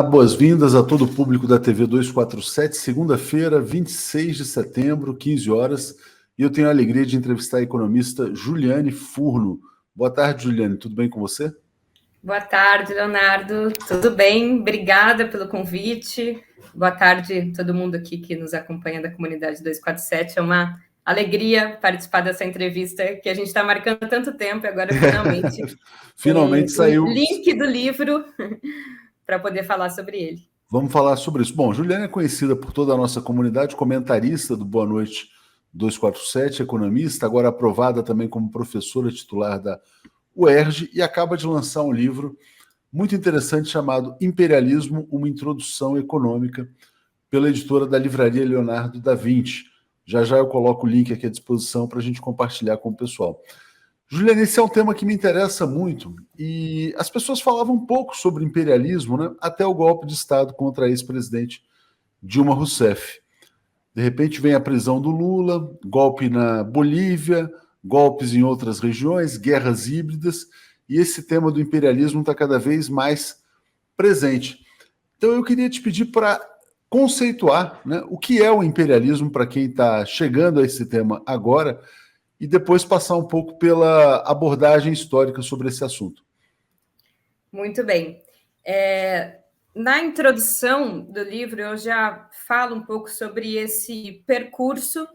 boas-vindas a todo o público da TV 247, segunda-feira, 26 de setembro, 15 horas, e eu tenho a alegria de entrevistar a economista Juliane Furno. Boa tarde, Juliane, tudo bem com você? Boa tarde, Leonardo, tudo bem? Obrigada pelo convite. Boa tarde a todo mundo aqui que nos acompanha da comunidade 247. É uma alegria participar dessa entrevista que a gente está marcando há tanto tempo e agora finalmente Finalmente saiu o link do livro para poder falar sobre ele. Vamos falar sobre isso. Bom, Juliana é conhecida por toda a nossa comunidade, comentarista do Boa Noite 247, economista, agora aprovada também como professora titular da UERJ, e acaba de lançar um livro muito interessante chamado Imperialismo, uma introdução econômica, pela editora da livraria Leonardo da Vinci. Já já eu coloco o link aqui à disposição para a gente compartilhar com o pessoal. Juliana, esse é um tema que me interessa muito e as pessoas falavam um pouco sobre imperialismo, né, até o golpe de Estado contra a ex-presidente Dilma Rousseff. De repente vem a prisão do Lula, golpe na Bolívia, golpes em outras regiões, guerras híbridas, e esse tema do imperialismo está cada vez mais presente. Então eu queria te pedir para conceituar, né, o que é o imperialismo para quem está chegando a esse tema agora, e depois passar um pouco pela abordagem histórica sobre esse assunto. Muito bem. Na introdução do livro, eu já falo um pouco sobre esse percurso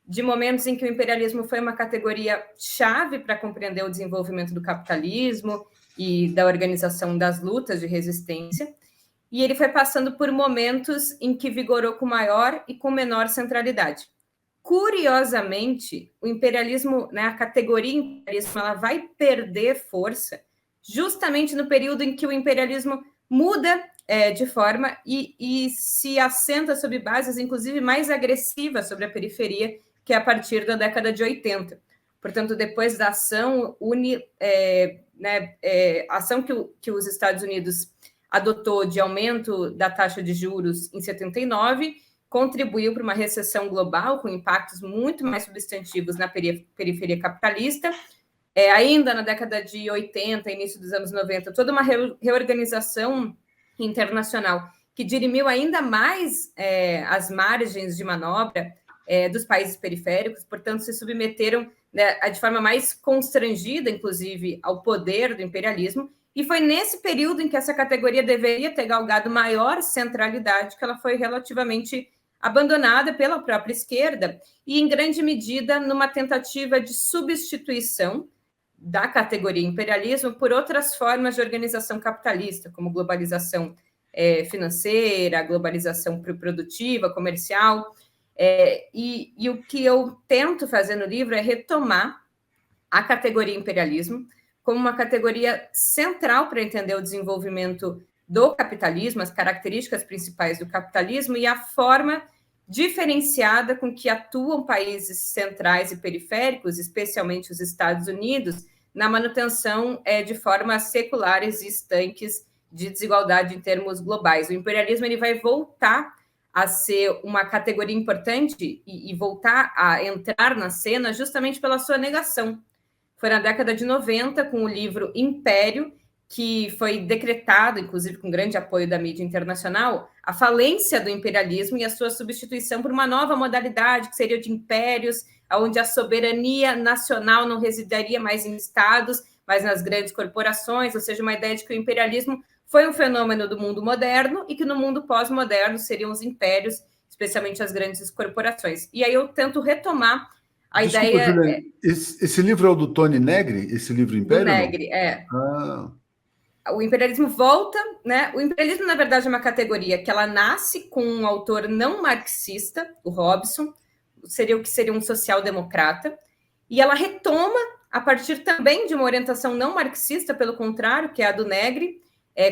de momentos em que o imperialismo foi uma categoria chave para compreender o desenvolvimento do capitalismo e da organização das lutas de resistência, e ele foi passando por momentos em que vigorou com maior e com menor centralidade. Curiosamente, o imperialismo, né, a categoria imperialismo, ela vai perder força justamente no período em que o imperialismo muda de forma e se assenta sob bases, inclusive, mais agressivas sobre a periferia, que é a partir da década de 80. Portanto, depois da ação, ação que os Estados Unidos adotou de aumento da taxa de juros em 79, contribuiu para uma recessão global com impactos muito mais substantivos na periferia capitalista. Ainda na década de 80, início dos anos 90, toda uma reorganização internacional que dirimiu ainda mais as margens de manobra dos países periféricos, portanto, se submeteram, né, de forma mais constrangida, inclusive, ao poder do imperialismo, e foi nesse período em que essa categoria deveria ter galgado maior centralidade que ela foi relativamente abandonada pela própria esquerda e, em grande medida, numa tentativa de substituição da categoria imperialismo por outras formas de organização capitalista, como globalização financeira, globalização produtiva, comercial. E o que eu tento fazer no livro é retomar a categoria imperialismo como uma categoria central para entender o desenvolvimento do capitalismo, as características principais do capitalismo e a forma diferenciada com que atuam países centrais e periféricos, especialmente os Estados Unidos, na manutenção de formas seculares e estanques de desigualdade em termos globais. O imperialismo ele vai voltar a ser uma categoria importante e voltar a entrar na cena justamente pela sua negação. Foi na década de 90, com o livro Império, que foi decretado, inclusive com grande apoio da mídia internacional, a falência do imperialismo e a sua substituição por uma nova modalidade, que seria de impérios, onde a soberania nacional não residiria mais em estados, mas nas grandes corporações, ou seja, uma ideia de que o imperialismo foi um fenômeno do mundo moderno e que no mundo pós-moderno seriam os impérios, especialmente as grandes corporações. E aí eu tento retomar a Desculpa, ideia... Juliane, esse livro é o do Tony Negri, esse livro Império? Do Negri, não? O imperialismo volta, né? O imperialismo, na verdade, é uma categoria que ela nasce com um autor não marxista, o Robson, seria o que seria um social-democrata, e ela retoma a partir também de uma orientação não marxista, pelo contrário, que é a do Negri,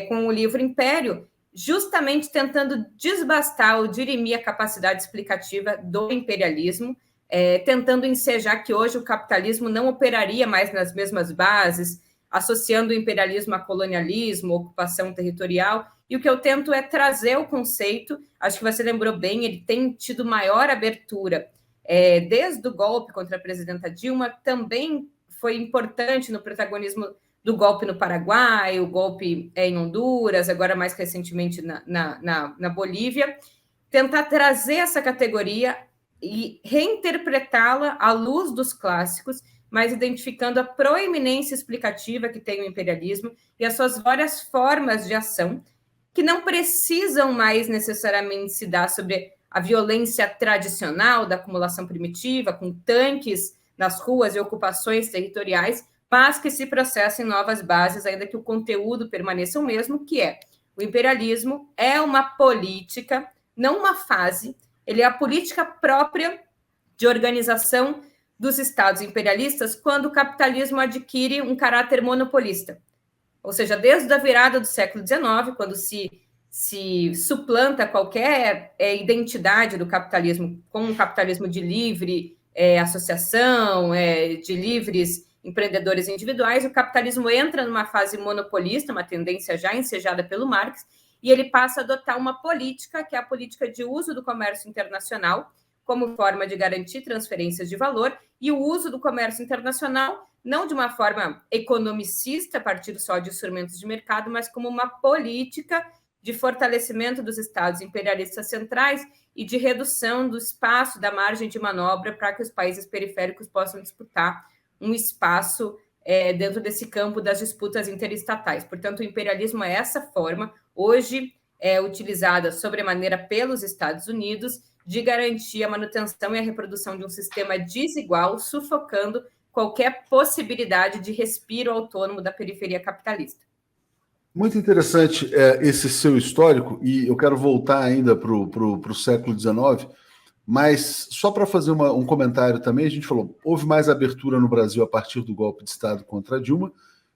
com o livro Império, justamente tentando desbastar ou dirimir a capacidade explicativa do imperialismo, tentando ensejar que hoje o capitalismo não operaria mais nas mesmas bases, associando o imperialismo a colonialismo, ocupação territorial, e o que eu tento é trazer o conceito, acho que você lembrou bem, ele tem tido maior abertura desde o golpe contra a presidenta Dilma, também foi importante no protagonismo do golpe no Paraguai, o golpe em Honduras, agora mais recentemente na Bolívia, tentar trazer essa categoria e reinterpretá-la à luz dos clássicos, mas identificando a proeminência explicativa que tem o imperialismo e as suas várias formas de ação, que não precisam mais necessariamente se dar sobre a violência tradicional da acumulação primitiva, com tanques nas ruas e ocupações territoriais, mas que se processem novas bases, ainda que o conteúdo permaneça o mesmo, que é o imperialismo é uma política, não uma fase, ele é a política própria de organização dos estados imperialistas quando o capitalismo adquire um caráter monopolista. Ou seja, desde a virada do século XIX, quando se suplanta qualquer identidade do capitalismo com um capitalismo de livre associação, de livres empreendedores individuais, o capitalismo entra numa fase monopolista, uma tendência já ensejada pelo Marx, e ele passa a adotar uma política, que é a política de uso do comércio internacional, como forma de garantir transferências de valor, e o uso do comércio internacional não de uma forma economicista, a partir só de instrumentos de mercado, mas como uma política de fortalecimento dos estados imperialistas centrais e de redução do espaço, da margem de manobra para que os países periféricos possam disputar um espaço dentro desse campo das disputas interestatais. Portanto, o imperialismo é essa forma, hoje utilizada sobremaneira pelos Estados Unidos, de garantir a manutenção e a reprodução de um sistema desigual, sufocando qualquer possibilidade de respiro autônomo da periferia capitalista. Muito interessante esse seu histórico, e eu quero voltar ainda para o século XIX, mas só para fazer um comentário também, a gente falou, houve mais abertura no Brasil a partir do golpe de Estado contra Dilma,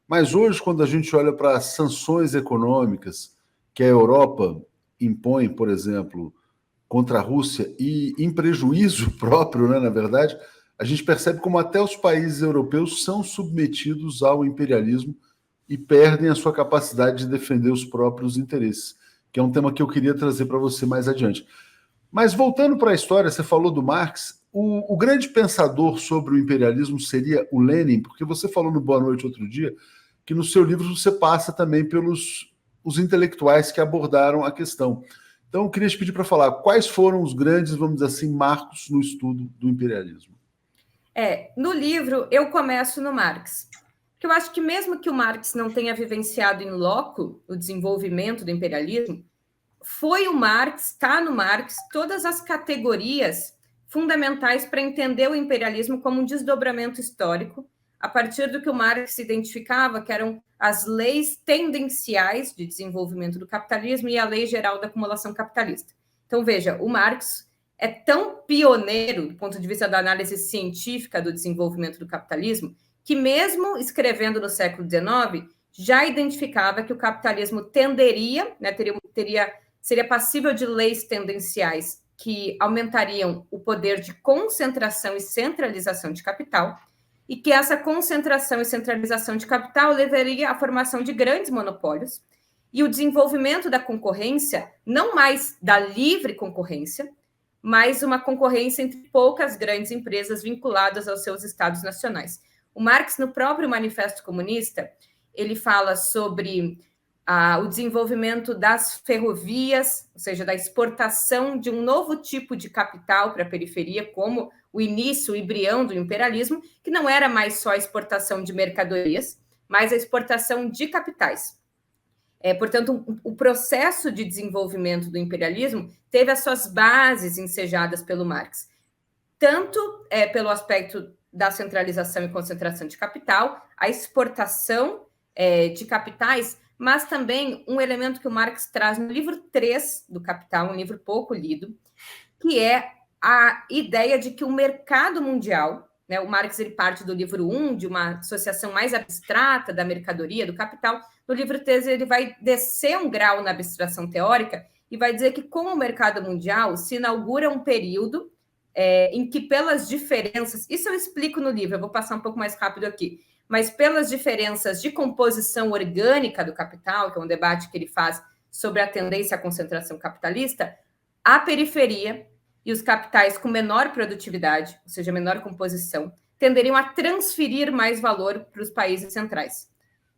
mas hoje, quando a gente olha para as sanções econômicas que a Europa impõe, por exemplo, contra a Rússia, e em prejuízo próprio, né, na verdade, a gente percebe como até os países europeus são submetidos ao imperialismo e perdem a sua capacidade de defender os próprios interesses, que é um tema que eu queria trazer para você mais adiante. Mas voltando para a história, você falou do Marx, o grande pensador sobre o imperialismo seria o Lenin, porque você falou no Boa Noite outro dia que no seu livro você passa também pelos os intelectuais que abordaram a questão. Então eu queria te pedir para falar quais foram os grandes, vamos dizer assim, marcos no estudo do imperialismo. No livro eu começo no Marx, porque eu acho que mesmo que o Marx não tenha vivenciado in loco o desenvolvimento do imperialismo, foi o Marx, está no Marx, todas as categorias fundamentais para entender o imperialismo como um desdobramento histórico, a partir do que o Marx identificava, que eram as leis tendenciais de desenvolvimento do capitalismo e a lei geral da acumulação capitalista. Então, veja, o Marx é tão pioneiro do ponto de vista da análise científica do desenvolvimento do capitalismo, que mesmo escrevendo no século XIX, já identificava que o capitalismo tenderia, né, seria passível de leis tendenciais que aumentariam o poder de concentração e centralização de capital, e que essa concentração e centralização de capital levaria à formação de grandes monopólios e o desenvolvimento da concorrência, não mais da livre concorrência, mas uma concorrência entre poucas grandes empresas vinculadas aos seus estados nacionais. O Marx, no próprio Manifesto Comunista, ele fala sobre o desenvolvimento das ferrovias, ou seja, da exportação de um novo tipo de capital para a periferia, como o início, o embrião do imperialismo, que não era mais só a exportação de mercadorias, mas a exportação de capitais. Portanto, o processo de desenvolvimento do imperialismo teve as suas bases ensejadas pelo Marx, tanto pelo aspecto da centralização e concentração de capital, a exportação de capitais, mas também um elemento que o Marx traz no livro 3 do Capital, um livro pouco lido, que é a ideia de que o mercado mundial, né, o Marx ele parte do livro 1, de uma associação mais abstrata da mercadoria, do capital. No livro 3 ele vai descer um grau na abstração teórica e vai dizer que com o mercado mundial se inaugura um período em que pelas diferenças, isso eu explico no livro, eu vou passar um pouco mais rápido aqui, mas pelas diferenças de composição orgânica do capital, que é um debate que ele faz sobre a tendência à concentração capitalista, a periferia e os capitais com menor produtividade, ou seja, menor composição, tenderiam a transferir mais valor para os países centrais.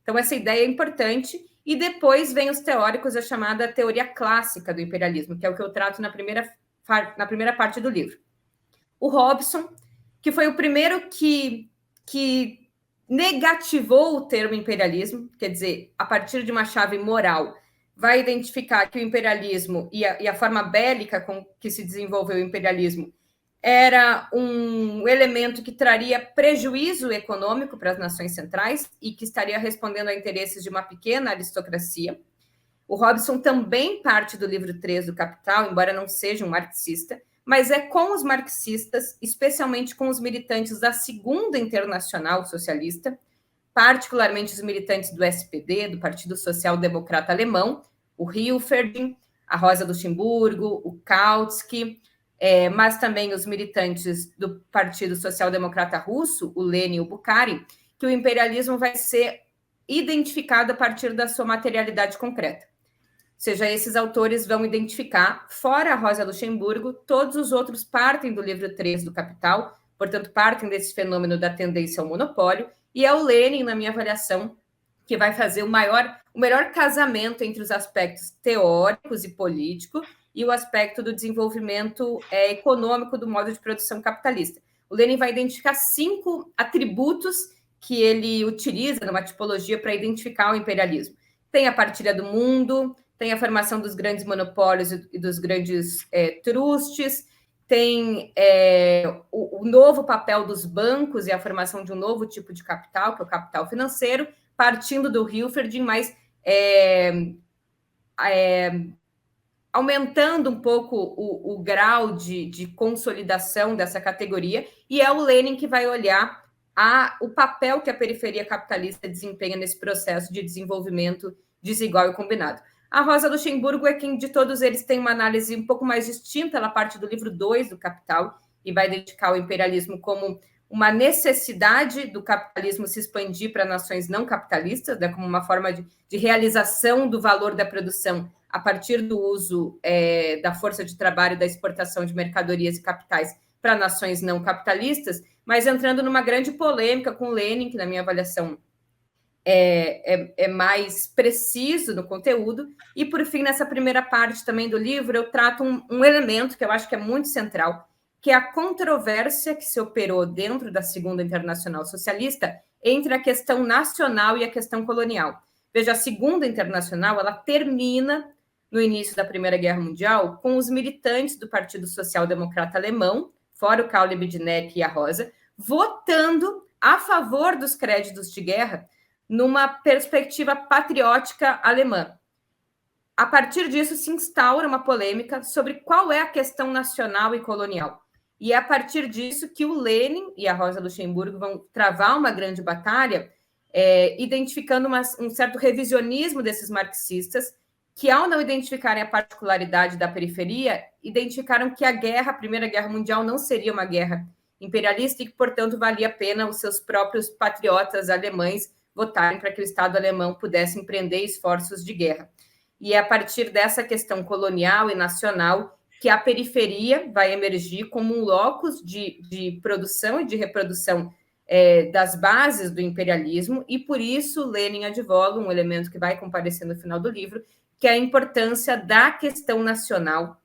Então, essa ideia é importante. E depois vem os teóricos da chamada teoria clássica do imperialismo, que é o que eu trato na primeira parte do livro. O Robson, que foi o primeiro que negativou o termo imperialismo, quer dizer, a partir de uma chave moral, vai identificar que o imperialismo e a forma bélica com que se desenvolveu o imperialismo era um elemento que traria prejuízo econômico para as nações centrais e que estaria respondendo a interesses de uma pequena aristocracia. O Robson também parte do livro 3 do Capital, embora não seja um marxista, mas é com os marxistas, especialmente com os militantes da Segunda Internacional Socialista, particularmente os militantes do SPD, do Partido Social Democrata Alemão, o Hilferding, a Rosa Luxemburgo, o Kautsky, mas também os militantes do Partido Social Democrata Russo, o Lenin e o Bukharin, que o imperialismo vai ser identificado a partir da sua materialidade concreta. Ou seja, esses autores vão identificar, fora a Rosa Luxemburgo, todos os outros partem do livro 3 do Capital, portanto, partem desse fenômeno da tendência ao monopólio, e é o Lenin, na minha avaliação, que vai fazer o melhor casamento entre os aspectos teóricos e políticos e o aspecto do desenvolvimento econômico do modo de produção capitalista. O Lenin vai identificar 5 atributos que ele utiliza numa tipologia para identificar o imperialismo. Tem a partilha do mundo, tem a formação dos grandes monopólios e dos grandes trustes, tem o novo papel dos bancos e a formação de um novo tipo de capital, que é o capital financeiro, partindo do Hilferding, mas aumentando um pouco o grau de consolidação dessa categoria, e é o Lenin que vai olhar o papel que a periferia capitalista desempenha nesse processo de desenvolvimento desigual e combinado. A Rosa Luxemburgo é quem, de todos eles, tem uma análise um pouco mais distinta, ela parte do livro 2 do Capital, e vai identificar o imperialismo como uma necessidade do capitalismo se expandir para nações não capitalistas, né, como uma forma de realização do valor da produção a partir do uso da força de trabalho, da exportação de mercadorias e capitais para nações não capitalistas, mas entrando numa grande polêmica com Lenin, que, na minha avaliação, é mais preciso no conteúdo. E, por fim, nessa primeira parte também do livro, eu trato um elemento que eu acho que é muito central, que é a controvérsia que se operou dentro da Segunda Internacional Socialista entre a questão nacional e a questão colonial. Veja, a Segunda Internacional, ela termina no início da Primeira Guerra Mundial com os militantes do Partido Social Democrata Alemão, fora o Karl Liebknecht e a Rosa, votando a favor dos créditos de guerra numa perspectiva patriótica alemã. A partir disso, se instaura uma polêmica sobre qual é a questão nacional e colonial. E é a partir disso que o Lenin e a Rosa Luxemburgo vão travar uma grande batalha, identificando um certo revisionismo desses marxistas, que, ao não identificarem a particularidade da periferia, identificaram que a Primeira Guerra Mundial não seria uma guerra imperialista e que, portanto, valia a pena os seus próprios patriotas alemães votarem para que o Estado alemão pudesse empreender esforços de guerra. E é a partir dessa questão colonial e nacional que a periferia vai emergir como um locus de produção e de reprodução das bases do imperialismo, e por isso Lenin advoga um elemento que vai comparecer no final do livro, que é a importância da questão nacional,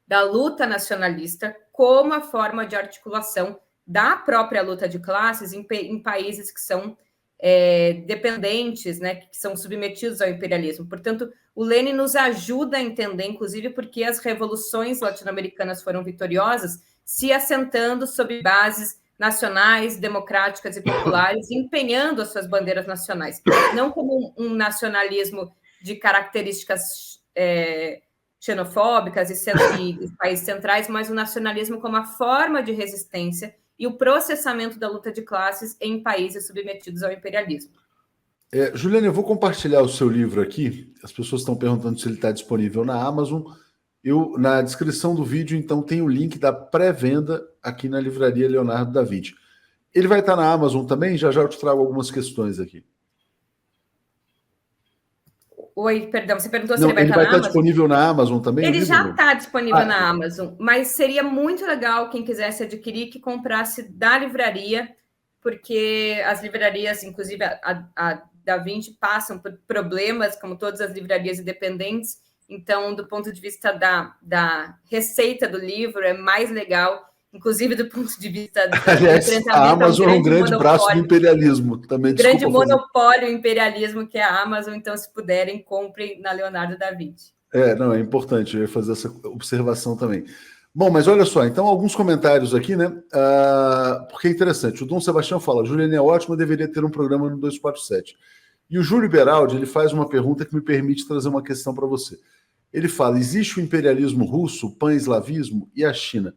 da luta nacionalista, como a forma de articulação da própria luta de classes em países que são dependentes, né, que são submetidos ao imperialismo. Portanto, o Lenin nos ajuda a entender, inclusive, porque as revoluções latino-americanas foram vitoriosas, se assentando sob bases nacionais, democráticas e populares, empenhando as suas bandeiras nacionais. Não como um nacionalismo de características xenofóbicas e dos países centrais, mas o nacionalismo como a forma de resistência e o processamento da luta de classes em países submetidos ao imperialismo. Juliana, eu vou compartilhar o seu livro aqui. As pessoas estão perguntando se ele está disponível na Amazon. Na descrição do vídeo, então, tem o link da pré-venda aqui na Livraria Leonardo da Vinci. Ele vai estar na Amazon também? Já eu te trago algumas questões aqui. Oi, perdão, você perguntou se ele vai estar na Amazon? Ele vai estar disponível na Amazon também? Ele já está disponível na Amazon, mas seria muito legal quem quisesse adquirir que comprasse da livraria, porque as livrarias, inclusive a da Vinci passam por problemas, como todas as livrarias independentes. Então, do ponto de vista da receita do livro, é mais legal, inclusive do ponto de vista do Aliás, a Amazon é um grande monopólio, braço do imperialismo. Também, grande monopólio imperialismo que é a Amazon. Então, se puderem, comprem na Leonardo da Vinci. Não, é importante, eu ia fazer essa observação também. Bom, mas olha só, então alguns comentários aqui, né? Porque é interessante. O Dom Sebastião fala, Juliana é ótima, deveria ter um programa no 247. E o Júlio Beraldi, ele faz uma pergunta que me permite trazer uma questão para você. Ele fala, existe o imperialismo russo, o pan-eslavismo e a China.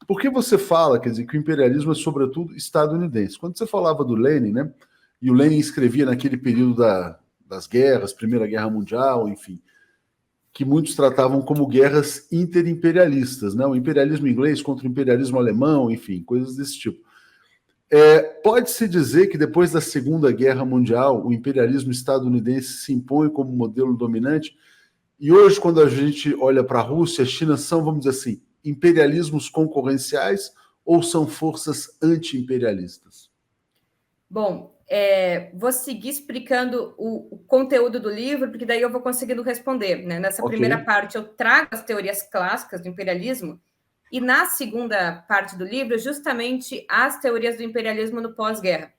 Por que você fala, quer dizer, que o imperialismo é sobretudo estadunidense? Quando você falava do Lenin, né? E o Lenin escrevia naquele período das guerras, Primeira Guerra Mundial, enfim, que muitos tratavam como guerras interimperialistas, né? O imperialismo inglês contra o imperialismo alemão, enfim, coisas desse tipo. Pode-se dizer que depois da Segunda Guerra Mundial, o imperialismo estadunidense se impõe como modelo dominante, e hoje, quando a gente olha para a Rússia, a China são, vamos dizer assim, imperialismos concorrenciais ou são forças anti-imperialistas? Bom, vou seguir explicando o conteúdo do livro, porque daí eu vou conseguindo responder, né? Nessa primeira parte, eu trago as teorias clássicas do imperialismo, e na segunda parte do livro, justamente as teorias do imperialismo no pós-guerra.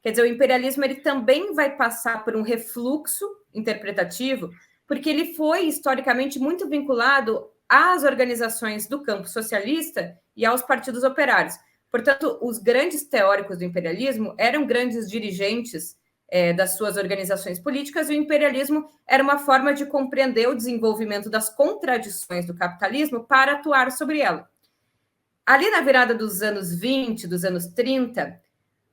Quer dizer, o imperialismo ele também vai passar por um refluxo interpretativo, porque ele foi historicamente muito vinculado às organizações do campo socialista e aos partidos operários. Portanto, os grandes teóricos do imperialismo eram grandes dirigentes das suas organizações políticas, e o imperialismo era uma forma de compreender o desenvolvimento das contradições do capitalismo para atuar sobre ela. Ali na virada dos anos 20, dos anos 30,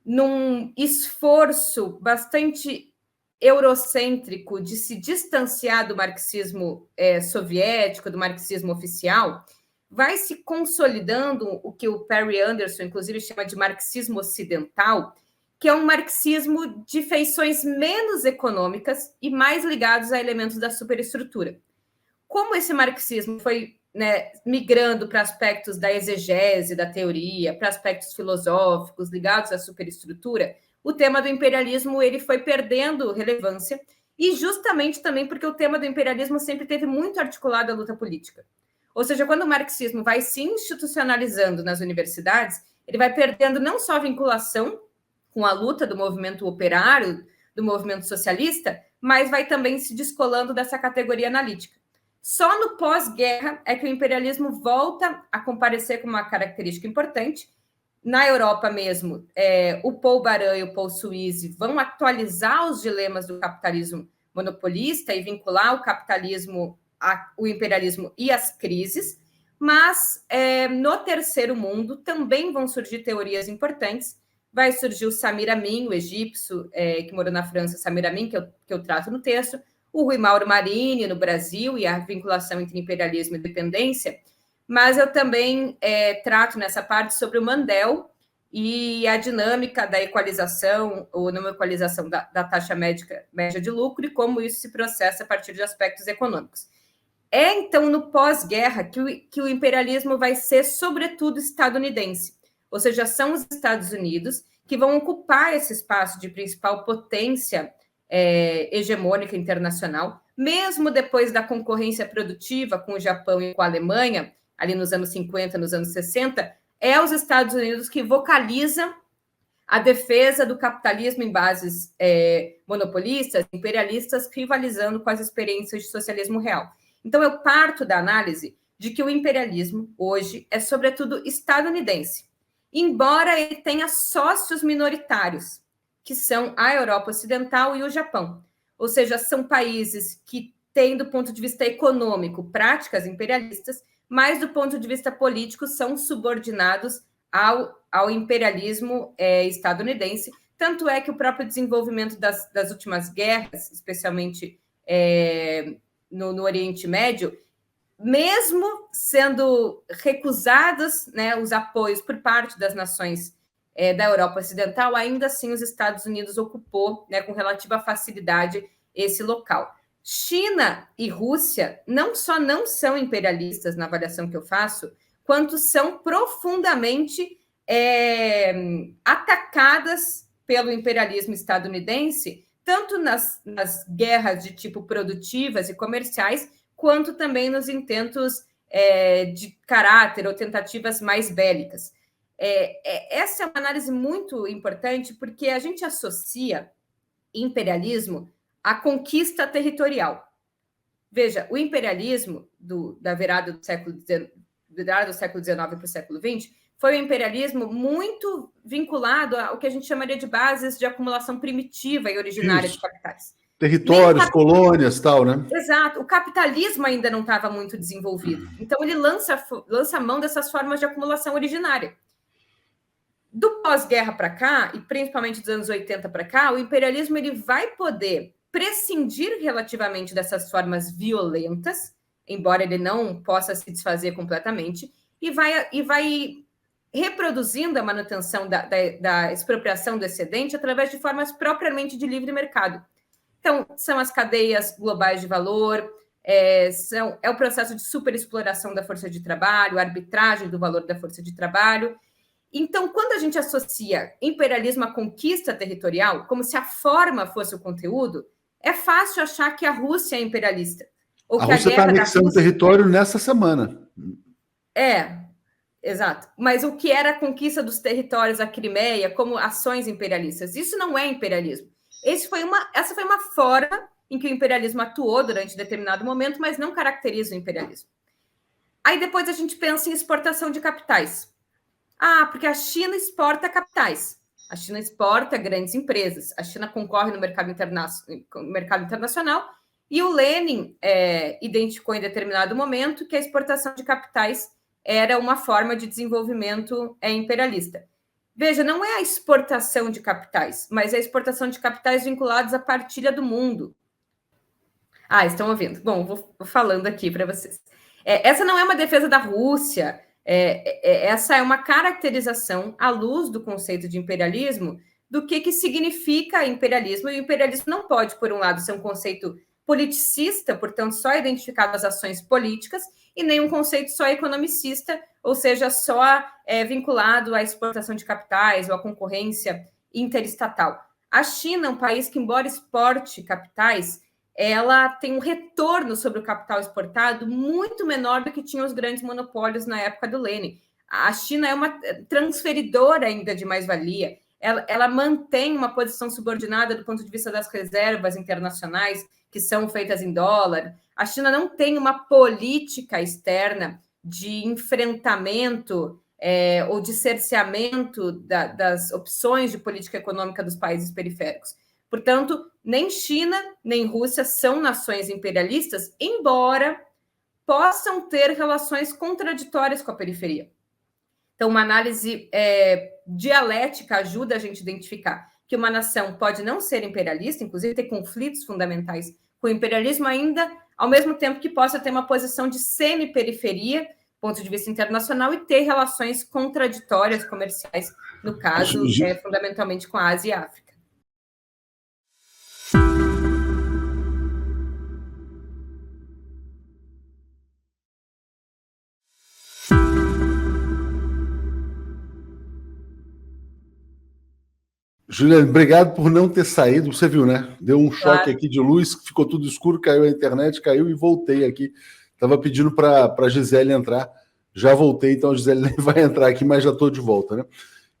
num esforço bastante eurocêntrico de se distanciar do marxismo soviético, do marxismo oficial, vai se consolidando o que o Perry Anderson, inclusive, chama de marxismo ocidental, que é um marxismo de feições menos econômicas e mais ligados a elementos da superestrutura. Como esse marxismo foi migrando para aspectos da exegese, da teoria, para aspectos filosóficos ligados à superestrutura, o tema do imperialismo ele foi perdendo relevância, e justamente também porque o tema do imperialismo sempre teve muito articulado à luta política. Ou seja, quando o marxismo vai se institucionalizando nas universidades, ele vai perdendo não só a vinculação com a luta do movimento operário, do movimento socialista, mas vai também se descolando dessa categoria analítica. Só no pós-guerra é que o imperialismo volta a comparecer com uma característica importante. Na Europa mesmo, o Paul Baran e o Paul Suisse vão atualizar os dilemas do capitalismo monopolista e vincular o capitalismo, o imperialismo e as crises, mas no terceiro mundo também vão surgir teorias importantes. Vai surgir o Samir Amin, o egípcio que morou na França, Samir Amin, que eu trato no texto, o Rui Mauro Marini no Brasil e a vinculação entre imperialismo e dependência, mas eu também trato nessa parte sobre o Mandel e a dinâmica da equalização ou não equalização da taxa média de lucro e como isso se processa a partir de aspectos econômicos. Então, no pós-guerra, que o imperialismo vai ser, sobretudo, estadunidense, ou seja, são os Estados Unidos que vão ocupar esse espaço de principal potência hegemônica internacional, mesmo depois da concorrência produtiva com o Japão e com a Alemanha, ali nos anos 50, nos anos 60, é os Estados Unidos que vocaliza a defesa do capitalismo em bases monopolistas, imperialistas, rivalizando com as experiências de socialismo real. Então, eu parto da análise de que o imperialismo, hoje, é sobretudo estadunidense, embora ele tenha sócios minoritários, que são a Europa Ocidental e o Japão. Ou seja, são países que têm, do ponto de vista econômico, práticas imperialistas, mas, do ponto de vista político, são subordinados ao imperialismo estadunidense. Tanto é que o próprio desenvolvimento das últimas guerras, especialmente no Oriente Médio, mesmo sendo recusados os apoios por parte das nações da Europa Ocidental, ainda assim os Estados Unidos ocupou com relativa facilidade esse local. China e Rússia não só não são imperialistas na avaliação que eu faço, quanto são profundamente atacadas pelo imperialismo estadunidense, tanto nas guerras de tipo produtivas e comerciais, quanto também nos intentos de caráter ou tentativas mais bélicas. Essa é uma análise muito importante, porque a gente associa imperialismo à conquista territorial. Veja, o imperialismo da virada do século XIX para o século XX foi um imperialismo muito vinculado ao que a gente chamaria de bases de acumulação primitiva e originária de capitais. Territórios, colônias, tal, né? Exato. O capitalismo ainda não estava muito desenvolvido. Então, ele lança mão dessas formas de acumulação originária. Do pós-guerra para cá, e principalmente dos anos 80 para cá, o imperialismo ele vai poder prescindir relativamente dessas formas violentas, embora ele não possa se desfazer completamente, e vai reproduzindo a manutenção da expropriação do excedente através de formas propriamente de livre mercado. Então, são as cadeias globais de valor, é o processo de superexploração da força de trabalho, a arbitragem do valor da força de trabalho. Então, quando a gente associa imperialismo à conquista territorial, como se a forma fosse o conteúdo, é fácil achar que a Rússia é imperialista. Ou a que Rússia está anexando território nessa semana. Exato. Mas o que era a conquista dos territórios, a Crimeia, como ações imperialistas? Isso não é imperialismo. Essa foi uma forma em que o imperialismo atuou durante determinado momento, mas não caracteriza o imperialismo. Aí depois a gente pensa em exportação de capitais. Porque a China exporta capitais. A China exporta grandes empresas. A China concorre no mercado internacional. E o Lenin identificou em determinado momento que a exportação de capitais era uma forma de desenvolvimento imperialista. Veja, não é a exportação de capitais, mas a exportação de capitais vinculados à partilha do mundo. Estão ouvindo? Bom, vou falando aqui para vocês. Essa não é uma defesa da Rússia, essa é uma caracterização, à luz do conceito de imperialismo, do que significa imperialismo. E o imperialismo não pode, por um lado, ser um conceito politicista, portanto, só identificado às ações políticas, e nem um conceito só economicista, ou seja, só vinculado à exportação de capitais ou à concorrência interestatal. A China é um país que, embora exporte capitais, ela tem um retorno sobre o capital exportado muito menor do que tinham os grandes monopólios na época do Lenin. A China é uma transferidora ainda de mais-valia, ela mantém uma posição subordinada do ponto de vista das reservas internacionais, que são feitas em dólar. A China não tem uma política externa de enfrentamento ou de cerceamento das opções de política econômica dos países periféricos. Portanto, nem China nem Rússia são nações imperialistas, embora possam ter relações contraditórias com a periferia. Então, uma análise dialética ajuda a gente a identificar que uma nação pode não ser imperialista, inclusive ter conflitos fundamentais com o imperialismo ainda, ao mesmo tempo que possa ter uma posição de semi-periferia, do ponto de vista internacional, e ter relações contraditórias comerciais, no caso, fundamentalmente com a Ásia e a África. Juliane, obrigado por não ter saído. Você viu, né? Deu um choque aqui de luz, ficou tudo escuro, caiu a internet, caiu e voltei aqui. Estava pedindo para a Gisele entrar. Já voltei, então a Gisele nem vai entrar aqui, mas já estou de volta, né?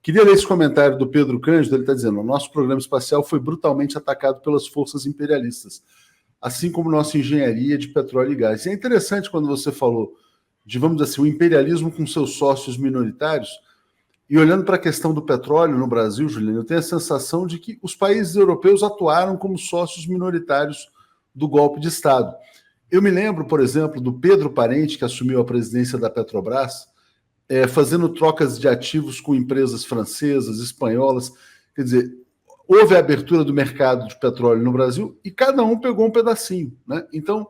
Queria ler esse comentário do Pedro Cândido. Ele está dizendo: o nosso programa espacial foi brutalmente atacado pelas forças imperialistas, assim como nossa engenharia de petróleo e gás. E é interessante quando você falou de, vamos dizer assim, o imperialismo com seus sócios minoritários. E olhando para a questão do petróleo no Brasil, Juliano, eu tenho a sensação de que os países europeus atuaram como sócios minoritários do golpe de Estado. Eu me lembro, por exemplo, do Pedro Parente, que assumiu a presidência da Petrobras, fazendo trocas de ativos com empresas francesas, espanholas. Quer dizer, houve a abertura do mercado de petróleo no Brasil e cada um pegou um pedacinho, né? Então,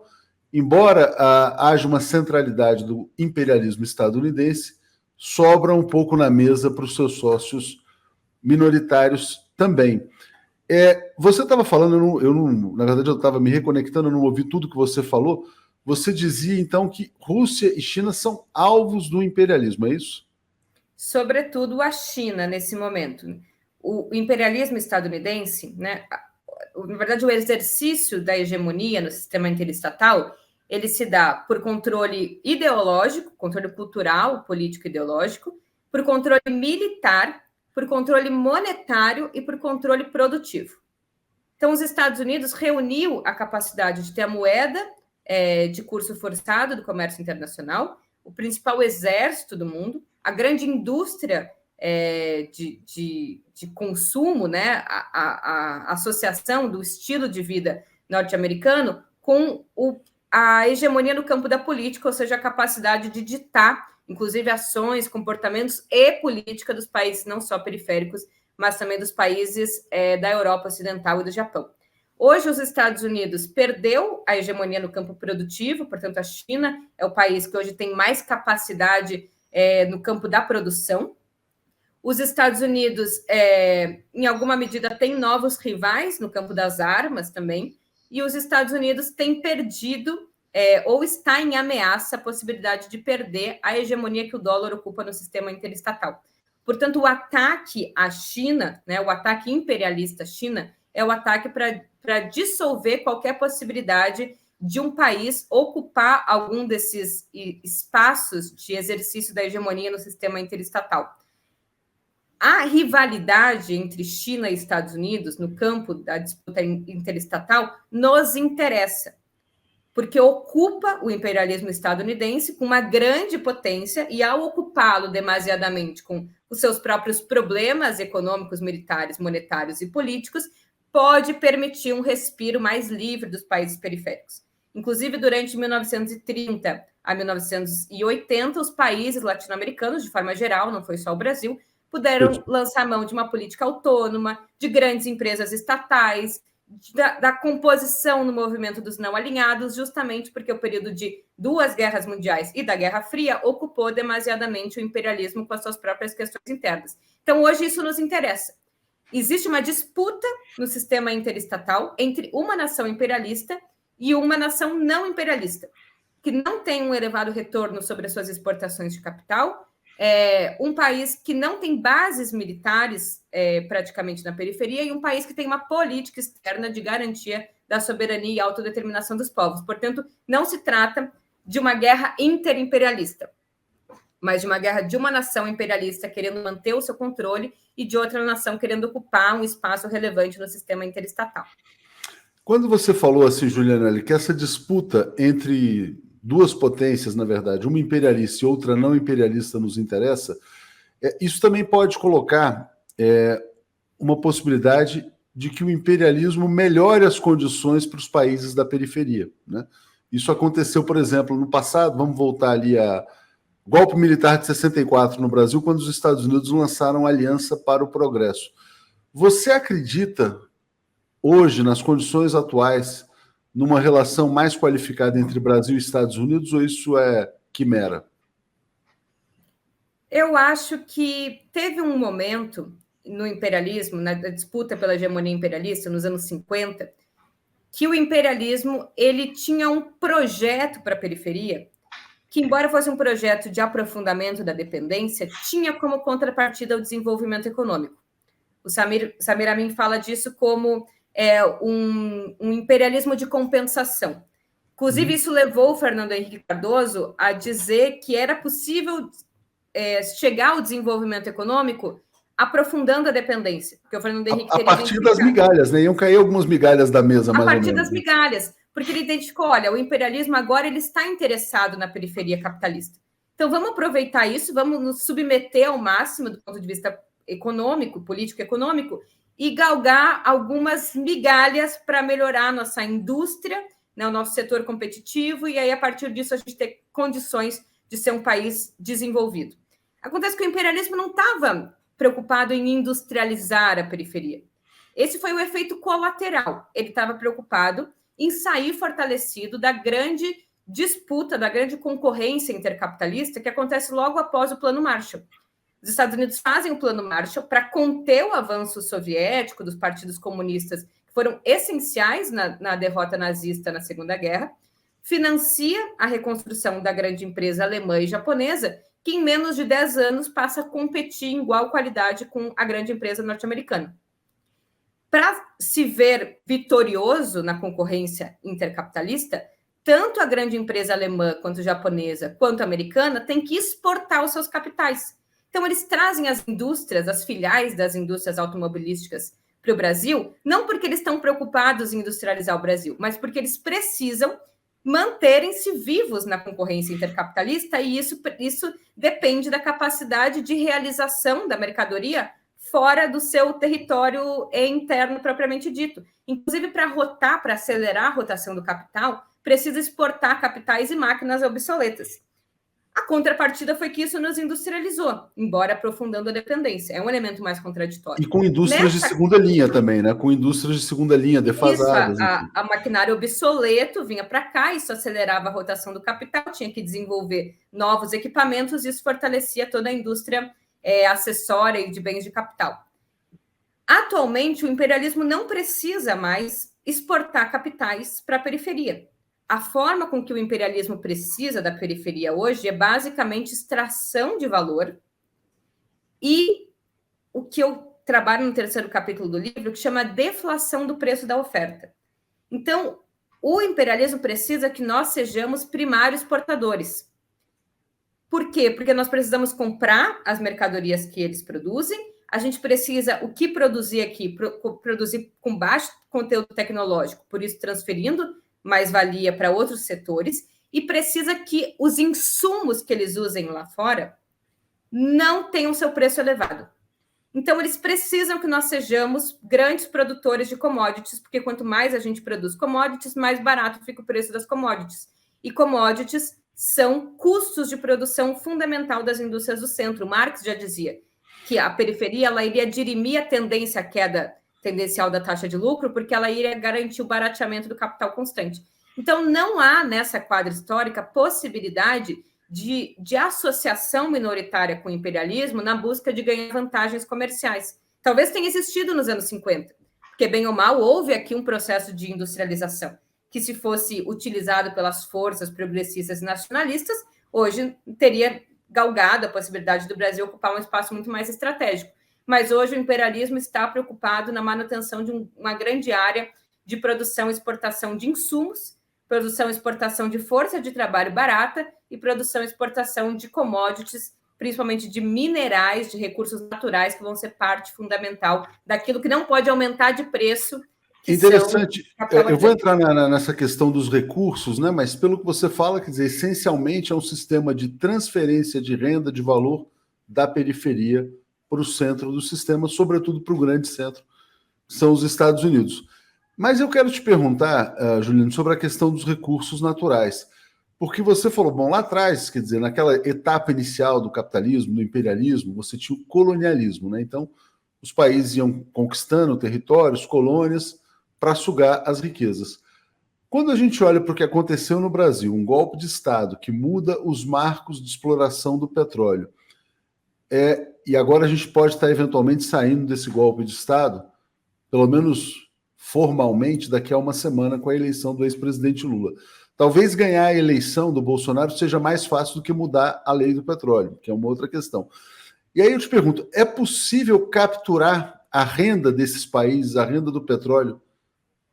embora haja uma centralidade do imperialismo estadunidense, sobra um pouco na mesa para os seus sócios minoritários também. Você estava falando, na verdade eu estava me reconectando, eu não ouvi tudo que você falou. Você dizia, então, que Rússia e China são alvos do imperialismo, é isso? Sobretudo a China, nesse momento. O imperialismo estadunidense, né? na verdade, o exercício da hegemonia no sistema interestatal, ele se dá por controle ideológico, controle cultural, político e ideológico, por controle militar, por controle monetário e por controle produtivo. Então, os Estados Unidos reuniu a capacidade de ter a moeda de curso forçado do comércio internacional, o principal exército do mundo, a grande indústria de consumo, né? A associação do estilo de vida norte-americano com a hegemonia no campo da política, ou seja, a capacidade de ditar, inclusive, ações, comportamentos e política dos países não só periféricos, mas também dos países da Europa Ocidental e do Japão. Hoje, os Estados Unidos perdeu a hegemonia no campo produtivo, portanto, a China é o país que hoje tem mais capacidade no campo da produção. Os Estados Unidos, em alguma medida, têm novos rivais no campo das armas também, e os Estados Unidos têm perdido ou está em ameaça a possibilidade de perder a hegemonia que o dólar ocupa no sistema interestatal. Portanto, o ataque à China, né, o ataque imperialista à China, é o ataque para dissolver qualquer possibilidade de um país ocupar algum desses espaços de exercício da hegemonia no sistema interestatal. A rivalidade entre China e Estados Unidos no campo da disputa interestatal nos interessa, porque ocupa o imperialismo estadunidense com uma grande potência e, ao ocupá-lo demasiadamente com os seus próprios problemas econômicos, militares, monetários e políticos, pode permitir um respiro mais livre dos países periféricos. Inclusive, durante 1930 a 1980, os países latino-americanos, de forma geral, não foi só o Brasil, puderam lançar mão de uma política autônoma, de grandes empresas estatais, da composição no movimento dos não alinhados, justamente porque o período de duas guerras mundiais e da Guerra Fria ocupou demasiadamente o imperialismo com as suas próprias questões internas. Então, hoje, isso nos interessa. Existe uma disputa no sistema interestatal entre uma nação imperialista e uma nação não imperialista, que não tem um elevado retorno sobre as suas exportações de capital, um país que não tem bases militares praticamente na periferia e um país que tem uma política externa de garantia da soberania e autodeterminação dos povos. Portanto, não se trata de uma guerra interimperialista, mas de uma guerra de uma nação imperialista querendo manter o seu controle e de outra nação querendo ocupar um espaço relevante no sistema interestatal. Quando você falou assim, Juliana, que essa disputa entre duas potências, na verdade, uma imperialista e outra não imperialista nos interessa, isso também pode colocar uma possibilidade de que o imperialismo melhore as condições para os países da periferia, né? Isso aconteceu, por exemplo, no passado, vamos voltar ali a golpe militar de 64 no Brasil, quando os Estados Unidos lançaram a Aliança para o Progresso. Você acredita, hoje, nas condições atuais, numa relação mais qualificada entre Brasil e Estados Unidos, ou isso é quimera? Eu acho que teve um momento no imperialismo, na disputa pela hegemonia imperialista, nos anos 50, que o imperialismo ele tinha um projeto para a periferia, que, embora fosse um projeto de aprofundamento da dependência, tinha como contrapartida o desenvolvimento econômico. O Samir Amin fala disso como um imperialismo de compensação. Inclusive, isso levou o Fernando Henrique Cardoso a dizer que era possível chegar ao desenvolvimento econômico aprofundando a dependência. Porque o Fernando Henrique a partir das migalhas, né? Iam cair algumas migalhas da mesa, mais ou menos. A partir das migalhas, porque ele identificou, olha, o imperialismo agora ele está interessado na periferia capitalista. Então, vamos aproveitar isso, vamos nos submeter ao máximo do ponto de vista econômico, político-econômico, e galgar algumas migalhas para melhorar a nossa indústria, né, o nosso setor competitivo, e aí, a partir disso, a gente ter condições de ser um país desenvolvido. Acontece que o imperialismo não estava preocupado em industrializar a periferia. Esse foi o efeito colateral. Ele estava preocupado em sair fortalecido da grande disputa, da grande concorrência intercapitalista que acontece logo após o Plano Marshall. Os Estados Unidos fazem o Plano Marshall para conter o avanço soviético dos partidos comunistas, que foram essenciais na derrota nazista na Segunda Guerra, financia a reconstrução da grande empresa alemã e japonesa, que em menos de 10 anos passa a competir em igual qualidade com a grande empresa norte-americana. para se ver vitorioso na concorrência intercapitalista, tanto a grande empresa alemã, quanto japonesa, quanto americana, tem que exportar os seus capitais. Então, eles trazem as indústrias, as filiais das indústrias automobilísticas para o Brasil, não porque eles estão preocupados em industrializar o Brasil, mas porque eles precisam manterem-se vivos na concorrência intercapitalista, e isso depende da capacidade de realização da mercadoria fora do seu território interno propriamente dito. Inclusive, para acelerar a rotação do capital, precisa exportar capitais e máquinas obsoletas. A contrapartida foi que isso nos industrializou, embora aprofundando a dependência. É um elemento mais contraditório. E com indústrias de segunda linha também, né? Com indústrias de segunda linha defasadas. Isso, a maquinário obsoleto vinha para cá, isso acelerava a rotação do capital, tinha que desenvolver novos equipamentos, e isso fortalecia toda a indústria acessória e de bens de capital. Atualmente, o imperialismo não precisa mais exportar capitais para a periferia. A forma com que o imperialismo precisa da periferia hoje é basicamente extração de valor e o que eu trabalho no terceiro capítulo do livro, que chama deflação do preço da oferta. Então, o imperialismo precisa que nós sejamos primários exportadores. Por quê? Porque nós precisamos comprar as mercadorias que eles produzem, a gente precisa, o que produzir aqui, produzir com baixo conteúdo tecnológico, por isso transferindo mais-valia para outros setores, e precisa que os insumos que eles usem lá fora não tenham seu preço elevado. Então, eles precisam que nós sejamos grandes produtores de commodities, porque quanto mais a gente produz commodities, mais barato fica o preço das commodities. E commodities são custos de produção fundamental das indústrias do centro. Marx já dizia que a periferia ela iria dirimir a tendência à queda tendencial da taxa de lucro, porque ela iria garantir o barateamento do capital constante. Então, não há nessa quadra histórica possibilidade de associação minoritária com o imperialismo na busca de ganhar vantagens comerciais. Talvez tenha existido nos anos 50, porque, bem ou mal, houve aqui um processo de industrialização que, se fosse utilizado pelas forças progressistas e nacionalistas, hoje teria galgado a possibilidade do Brasil ocupar um espaço muito mais estratégico. Mas hoje o imperialismo está preocupado na manutenção de uma grande área de produção e exportação de insumos, produção e exportação de força de trabalho barata e produção e exportação de commodities, principalmente de minerais, de recursos naturais, que vão ser parte fundamental daquilo que não pode aumentar de preço. Interessante. Eu vou entrar nessa questão dos recursos, né? Mas pelo que você fala, quer dizer, essencialmente é um sistema de transferência de renda, de valor da periferia para o centro do sistema, sobretudo para o grande centro, que são os Estados Unidos. Mas eu quero te perguntar, Juliano, sobre a questão dos recursos naturais. Porque você falou, bom, lá atrás, quer dizer, naquela etapa inicial do capitalismo, do imperialismo, você tinha o colonialismo, né? Então, os países iam conquistando territórios, colônias, para sugar as riquezas. Quando a gente olha para o que aconteceu no Brasil, um golpe de Estado que muda os marcos de exploração do petróleo, e agora a gente pode estar eventualmente saindo desse golpe de Estado, pelo menos formalmente, daqui a uma semana com a eleição do ex-presidente Lula. Talvez ganhar a eleição do Bolsonaro seja mais fácil do que mudar a lei do petróleo, que é uma outra questão. E aí eu te pergunto, é possível capturar a renda desses países, a renda do petróleo,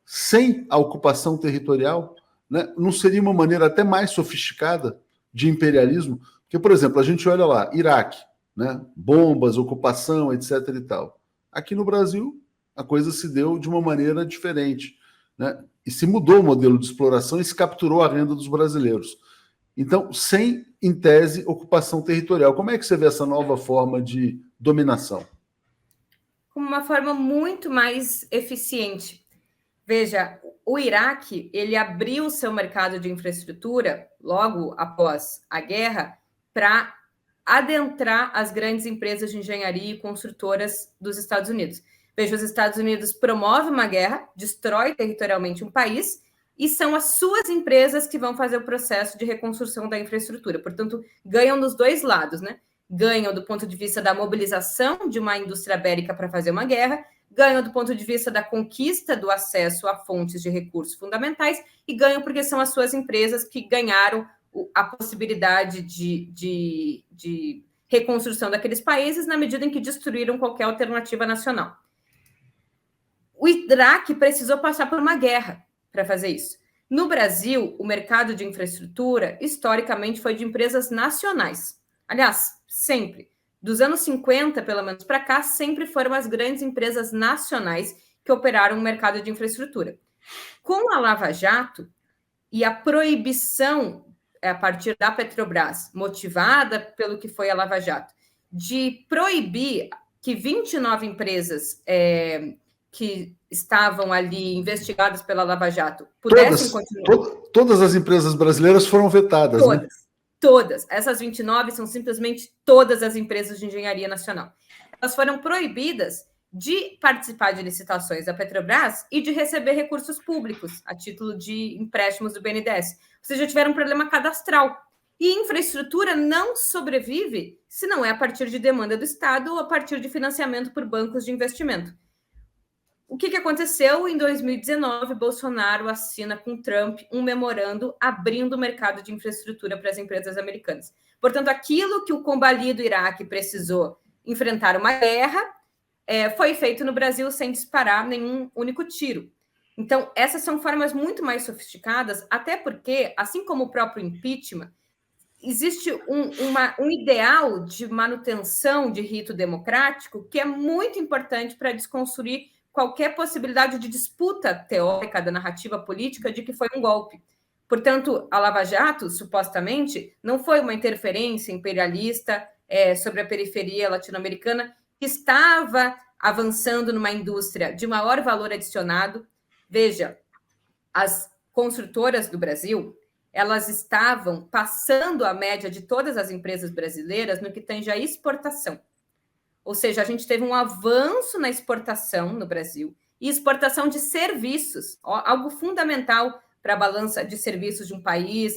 sem a ocupação territorial? Né? Não seria uma maneira até mais sofisticada de imperialismo? Porque, por exemplo, a gente olha lá, Iraque, né? Bombas, ocupação, etc. e tal. Aqui no Brasil, a coisa se deu de uma maneira diferente, né? E se mudou o modelo de exploração e se capturou a renda dos brasileiros. Então, sem, em tese, ocupação territorial. Como é que você vê essa nova forma de dominação? Como uma forma muito mais eficiente. Veja, o Iraque, ele abriu seu mercado de infraestrutura logo após a guerra para adentrar as grandes empresas de engenharia e construtoras dos Estados Unidos. Veja, os Estados Unidos promovem uma guerra, destrói territorialmente um país, e são as suas empresas que vão fazer o processo de reconstrução da infraestrutura. Portanto, ganham dos dois lados, né? Ganham do ponto de vista da mobilização de uma indústria bélica para fazer uma guerra, ganham do ponto de vista da conquista do acesso a fontes de recursos fundamentais e ganham porque são as suas empresas que ganharam a possibilidade de reconstrução daqueles países na medida em que destruíram qualquer alternativa nacional. O Iraque precisou passar por uma guerra para fazer isso. No Brasil, o mercado de infraestrutura, historicamente, foi de empresas nacionais. Aliás, sempre. Dos anos 50, pelo menos, para cá, sempre foram as grandes empresas nacionais que operaram o mercado de infraestrutura. Com a Lava Jato e a proibição, a partir da Petrobras, motivada pelo que foi a Lava Jato, de proibir que 29 empresas que estavam ali investigadas pela Lava Jato pudessem continuar. Todas as empresas brasileiras foram vetadas, todas, né? Todas. Essas 29 são simplesmente todas as empresas de engenharia nacional. Elas foram proibidas de participar de licitações da Petrobras e de receber recursos públicos a título de empréstimos do BNDES. Ou seja, tiveram um problema cadastral. E infraestrutura não sobrevive se não é a partir de demanda do Estado ou a partir de financiamento por bancos de investimento. O que aconteceu? Em 2019, Bolsonaro assina com Trump um memorando abrindo o mercado de infraestrutura para as empresas americanas. Portanto, aquilo que o combalido Iraque precisou enfrentar uma guerra foi feito no Brasil sem disparar nenhum único tiro. Então, essas são formas muito mais sofisticadas, até porque, assim como o próprio impeachment, existe um ideal de manutenção de rito democrático que é muito importante para desconstruir qualquer possibilidade de disputa teórica da narrativa política de que foi um golpe. Portanto, a Lava Jato, supostamente, não foi uma interferência imperialista sobre a periferia latino-americana que estava avançando numa indústria de maior valor adicionado. Veja, as construtoras do Brasil, elas estavam passando a média de todas as empresas brasileiras no que tange à exportação. Ou seja, a gente teve um avanço na exportação no Brasil e exportação de serviços, algo fundamental para a balança de serviços de um país,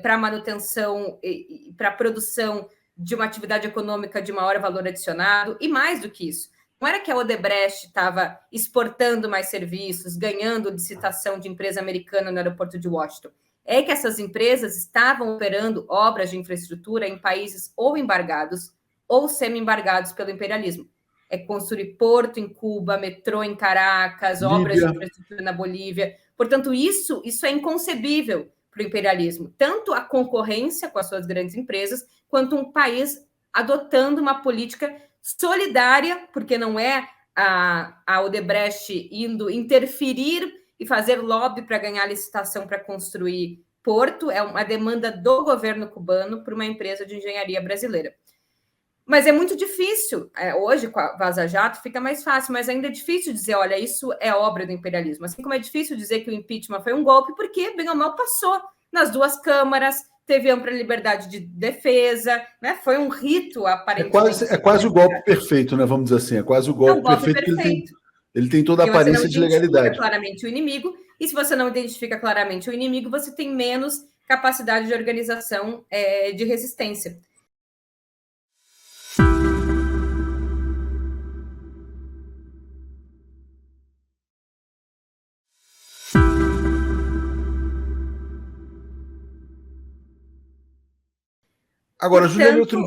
para a manutenção e para a produção de uma atividade econômica de maior valor adicionado, e mais do que isso. Não era que a Odebrecht estava exportando mais serviços, ganhando licitação de empresa americana no aeroporto de Washington. É que essas empresas estavam operando obras de infraestrutura em países ou embargados ou semi-embargados pelo imperialismo. É construir porto em Cuba, metrô em Caracas, Líbia. Obras de infraestrutura na Bolívia. Portanto, isso é inconcebível para o imperialismo. Tanto a concorrência com as suas grandes empresas, quanto um país adotando uma política solidária, porque não é a Odebrecht indo interferir e fazer lobby para ganhar licitação para construir porto, é uma demanda do governo cubano para uma empresa de engenharia brasileira. Mas é muito difícil, hoje com a Vaza Jato fica mais fácil, mas ainda é difícil dizer, olha, isso é obra do imperialismo. Assim como é difícil dizer que o impeachment foi um golpe, porque, bem ou mal, passou nas duas câmaras, teve ampla liberdade de defesa, né? Foi um rito, aparentemente. É quase o golpe perfeito, né? Vamos dizer assim, é quase o golpe, perfeito. Ele tem toda a aparência de legalidade. Claramente o inimigo, e se você não identifica claramente o inimigo, você tem menos capacidade de organização de resistência. Agora, Juliane, outro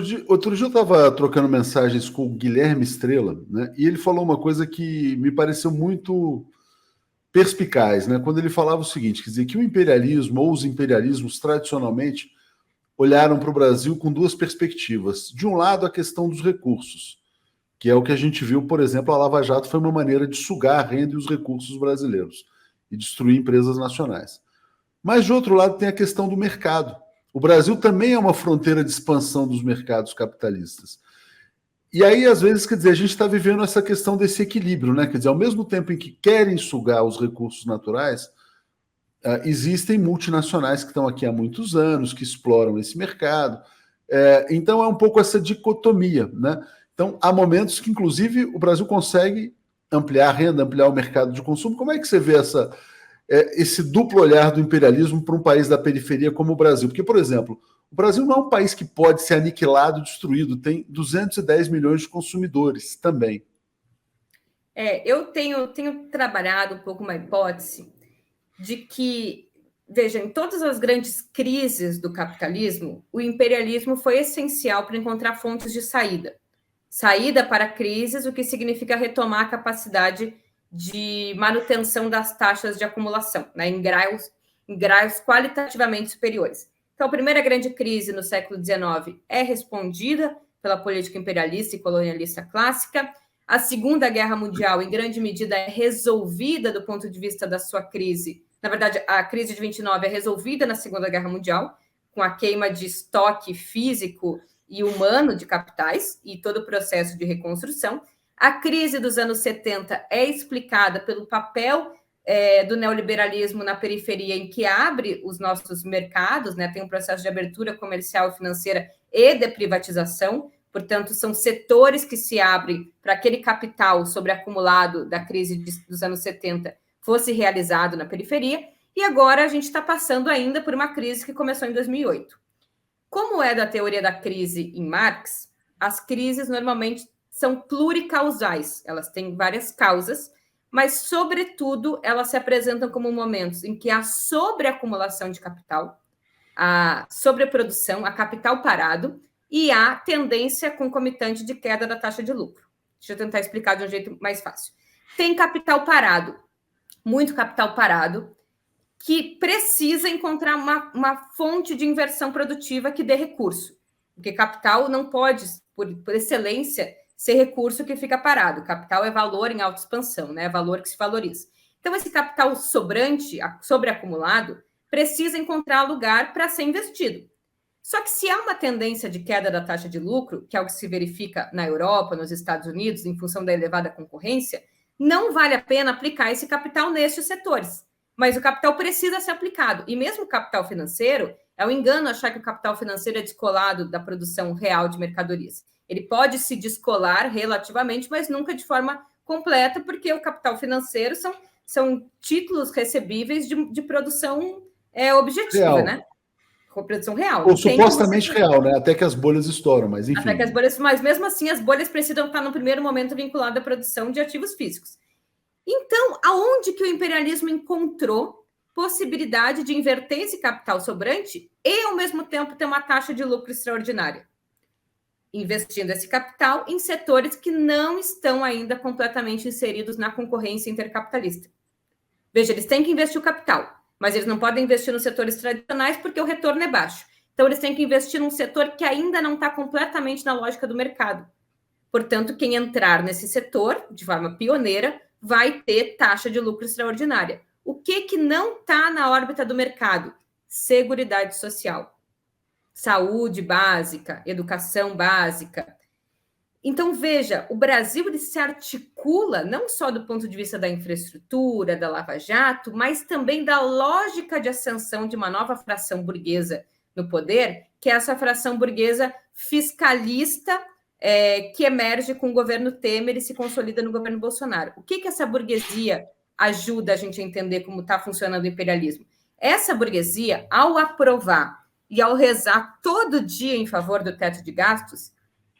dia eu estava trocando mensagens com o Guilherme Estrela, né? E ele falou uma coisa que me pareceu muito perspicaz, né? Quando ele falava o seguinte, quer dizer, que o imperialismo ou os imperialismos tradicionalmente olharam para o Brasil com duas perspectivas. De um lado, a questão dos recursos, que é o que a gente viu, por exemplo, a Lava Jato foi uma maneira de sugar a renda e os recursos brasileiros e destruir empresas nacionais. Mas, de outro lado, tem a questão do mercado. O Brasil também é uma fronteira de expansão dos mercados capitalistas. E aí, às vezes, quer dizer, a gente está vivendo essa questão desse equilíbrio, né? Quer dizer, ao mesmo tempo em que querem sugar os recursos naturais, existem multinacionais que estão aqui há muitos anos, que exploram esse mercado. Então, é um pouco essa dicotomia, né? Então, há momentos que, inclusive, o Brasil consegue ampliar a renda, ampliar o mercado de consumo. Como é que você vê esse duplo olhar do imperialismo para um país da periferia como o Brasil? Porque, por exemplo, o Brasil não é um país que pode ser aniquilado, destruído, tem 210 milhões de consumidores também. Eu tenho trabalhado um pouco uma hipótese de que, veja, em todas as grandes crises do capitalismo, o imperialismo foi essencial para encontrar fontes de saída, saída para crises, o que significa retomar a capacidade de manutenção das taxas de acumulação, né, em graus qualitativamente superiores. Então, a primeira grande crise no século XIX é respondida pela política imperialista e colonialista clássica. A Segunda Guerra Mundial, em grande medida, é resolvida do ponto de vista da sua crise. Na verdade, a crise de 29 é resolvida na Segunda Guerra Mundial, com a queima de estoque físico e humano de capitais e todo o processo de reconstrução. A crise dos anos 70 é explicada pelo papel do neoliberalismo na periferia, em que abre os nossos mercados, né? Tem um processo de abertura comercial e financeira e de privatização. Portanto, são setores que se abrem para aquele capital sobreacumulado da crise dos anos 70 fosse realizado na periferia, e agora a gente está passando ainda por uma crise que começou em 2008. Como é da teoria da crise em Marx, as crises normalmente são pluricausais, elas têm várias causas, mas, sobretudo, elas se apresentam como momentos em que há sobreacumulação de capital, a sobreprodução, a capital parado, e há tendência concomitante de queda da taxa de lucro. Deixa eu tentar explicar de um jeito mais fácil. Tem capital parado, muito capital parado, que precisa encontrar uma fonte de inversão produtiva que dê recurso. Porque capital não pode, por excelência, ser recurso que fica parado. Capital é valor em autoexpansão, né? É valor que se valoriza. Então, esse capital sobrante, sobreacumulado, precisa encontrar lugar para ser investido. Só que se há uma tendência de queda da taxa de lucro, que é o que se verifica na Europa, nos Estados Unidos, em função da elevada concorrência, não vale a pena aplicar esse capital nestes setores. Mas o capital precisa ser aplicado. E mesmo o capital financeiro, é um engano achar que o capital financeiro é descolado da produção real de mercadorias. Ele pode se descolar relativamente, mas nunca de forma completa, porque o capital financeiro são títulos recebíveis de produção objetiva, real, né? Produção real. Ou supostamente real, né? Até que as bolhas estouram, mas enfim. Até que as bolhas, mas mesmo assim as bolhas precisam estar no primeiro momento vinculadas à produção de ativos físicos. Então, aonde que o imperialismo encontrou possibilidade de inverter esse capital sobrante e, ao mesmo tempo, ter uma taxa de lucro extraordinária? Investindo esse capital em setores que não estão ainda completamente inseridos na concorrência intercapitalista. Veja, eles têm que investir o capital, mas eles não podem investir nos setores tradicionais porque o retorno é baixo. Então, eles têm que investir num setor que ainda não está completamente na lógica do mercado. Portanto, quem entrar nesse setor, de forma pioneira, vai ter taxa de lucro extraordinária. O que não está na órbita do mercado? Seguridade social, saúde básica, educação básica. Então, veja, o Brasil ele se articula não só do ponto de vista da infraestrutura, da Lava Jato, mas também da lógica de ascensão de uma nova fração burguesa no poder, que é essa fração burguesa fiscalista, que emerge com o governo Temer e se consolida no governo Bolsonaro. O que essa burguesia ajuda a gente a entender como está funcionando o imperialismo? Essa burguesia, ao aprovar e ao rezar todo dia em favor do teto de gastos,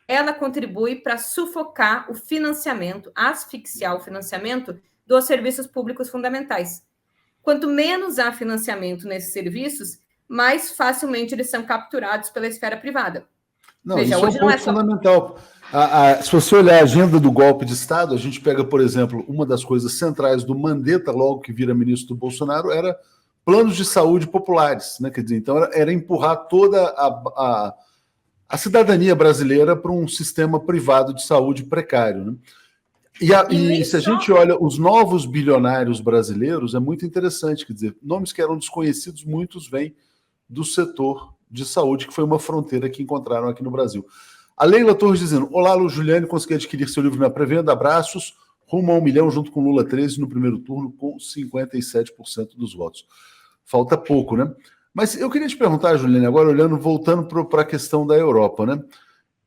ela contribui para sufocar o financiamento, asfixiar o financiamento dos serviços públicos fundamentais. Quanto menos há financiamento nesses serviços, mais facilmente eles são capturados pela esfera privada. Não, veja, isso hoje é um ponto fundamental. Se você olhar a agenda do golpe de Estado, a gente pega, por exemplo, uma das coisas centrais do Mandetta, logo que vira ministro do Bolsonaro, era planos de saúde populares, né? Quer dizer, então era empurrar toda a cidadania brasileira para um sistema privado de saúde precário, né? E se a gente olha os novos bilionários brasileiros, é muito interessante, quer dizer, nomes que eram desconhecidos, muitos vêm do setor de saúde, que foi uma fronteira que encontraram aqui no Brasil. A Leila Torres dizendo: olá, Lu Juliane, consegui adquirir seu livro na pré-venda, abraços, rumo a 1 milhão junto com Lula 13 no primeiro turno, com 57% dos votos. Falta pouco, né? Mas eu queria te perguntar, Juliane, agora voltando para a questão da Europa, né?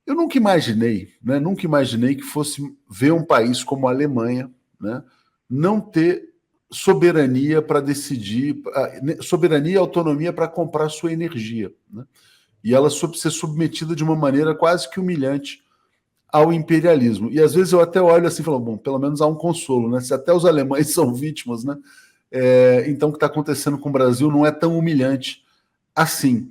Eu nunca imaginei que fosse ver um país como a Alemanha, né, não ter soberania para decidir, soberania e autonomia para comprar sua energia, né? E ela ser submetida de uma maneira quase que humilhante ao imperialismo. E às vezes eu até olho assim e falo, bom, pelo menos há um consolo, né? Se até os alemães são vítimas, né? Então o que está acontecendo com o Brasil não é tão humilhante assim.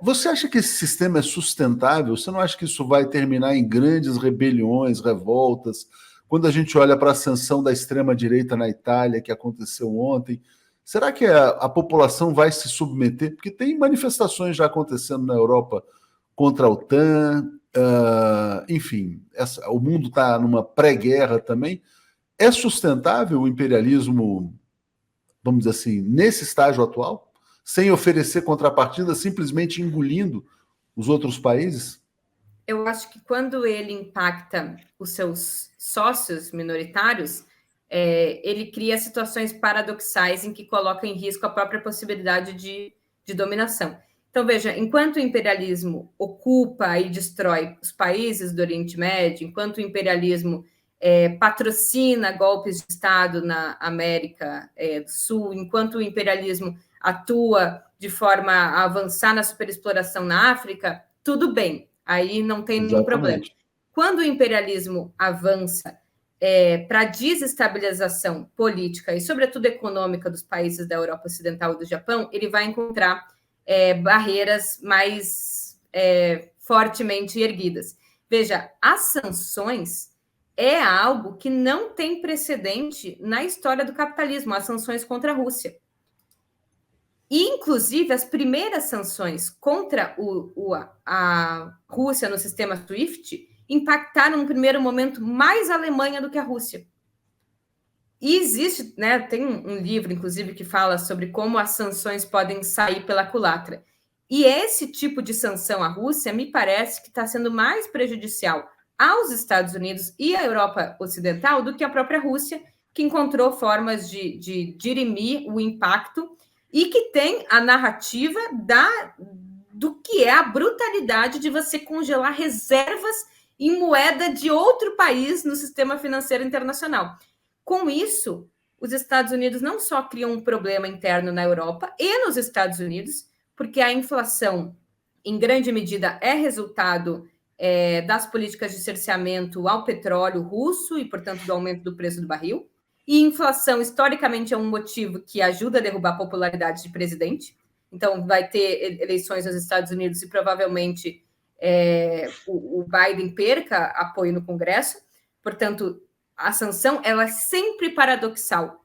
Você acha que esse sistema é sustentável? Você não acha que isso vai terminar em grandes rebeliões, revoltas? Quando a gente olha para a ascensão da extrema-direita na Itália, que aconteceu ontem, será que a população vai se submeter? Porque tem manifestações já acontecendo na Europa contra a OTAN, enfim, o mundo está numa pré-guerra também. É sustentável o imperialismo, vamos dizer assim, nesse estágio atual? Sem oferecer contrapartida, simplesmente engolindo os outros países? Eu acho que quando ele impacta os seus sócios minoritários, ele cria situações paradoxais em que coloca em risco a própria possibilidade de dominação. Então, veja, enquanto o imperialismo ocupa e destrói os países do Oriente Médio, enquanto o imperialismo patrocina golpes de Estado na América do Sul, enquanto o imperialismo atua de forma a avançar na superexploração na África, tudo bem, aí não tem nenhum problema. Quando o imperialismo avança para a desestabilização política e, sobretudo, econômica dos países da Europa Ocidental e do Japão, ele vai encontrar barreiras mais fortemente erguidas. Veja, as sanções é algo que não tem precedente na história do capitalismo, as sanções contra a Rússia. E, inclusive, as primeiras sanções contra a Rússia no sistema SWIFT impactaram, no primeiro momento, mais a Alemanha do que a Rússia. E existe, né, tem um livro, inclusive, que fala sobre como as sanções podem sair pela culatra. E esse tipo de sanção à Rússia me parece que está sendo mais prejudicial aos Estados Unidos e à Europa Ocidental do que a própria Rússia, que encontrou formas de dirimir o impacto e que tem a narrativa do que é a brutalidade de você congelar reservas em moeda de outro país no sistema financeiro internacional. Com isso, os Estados Unidos não só criam um problema interno na Europa e nos Estados Unidos, porque a inflação, em grande medida, é resultado das políticas de cerceamento ao petróleo russo e, portanto, do aumento do preço do barril. E inflação, historicamente, é um motivo que ajuda a derrubar a popularidade de presidente. Então, vai ter eleições nos Estados Unidos e, provavelmente, o Biden perca apoio no Congresso. Portanto, a sanção ela é sempre paradoxal,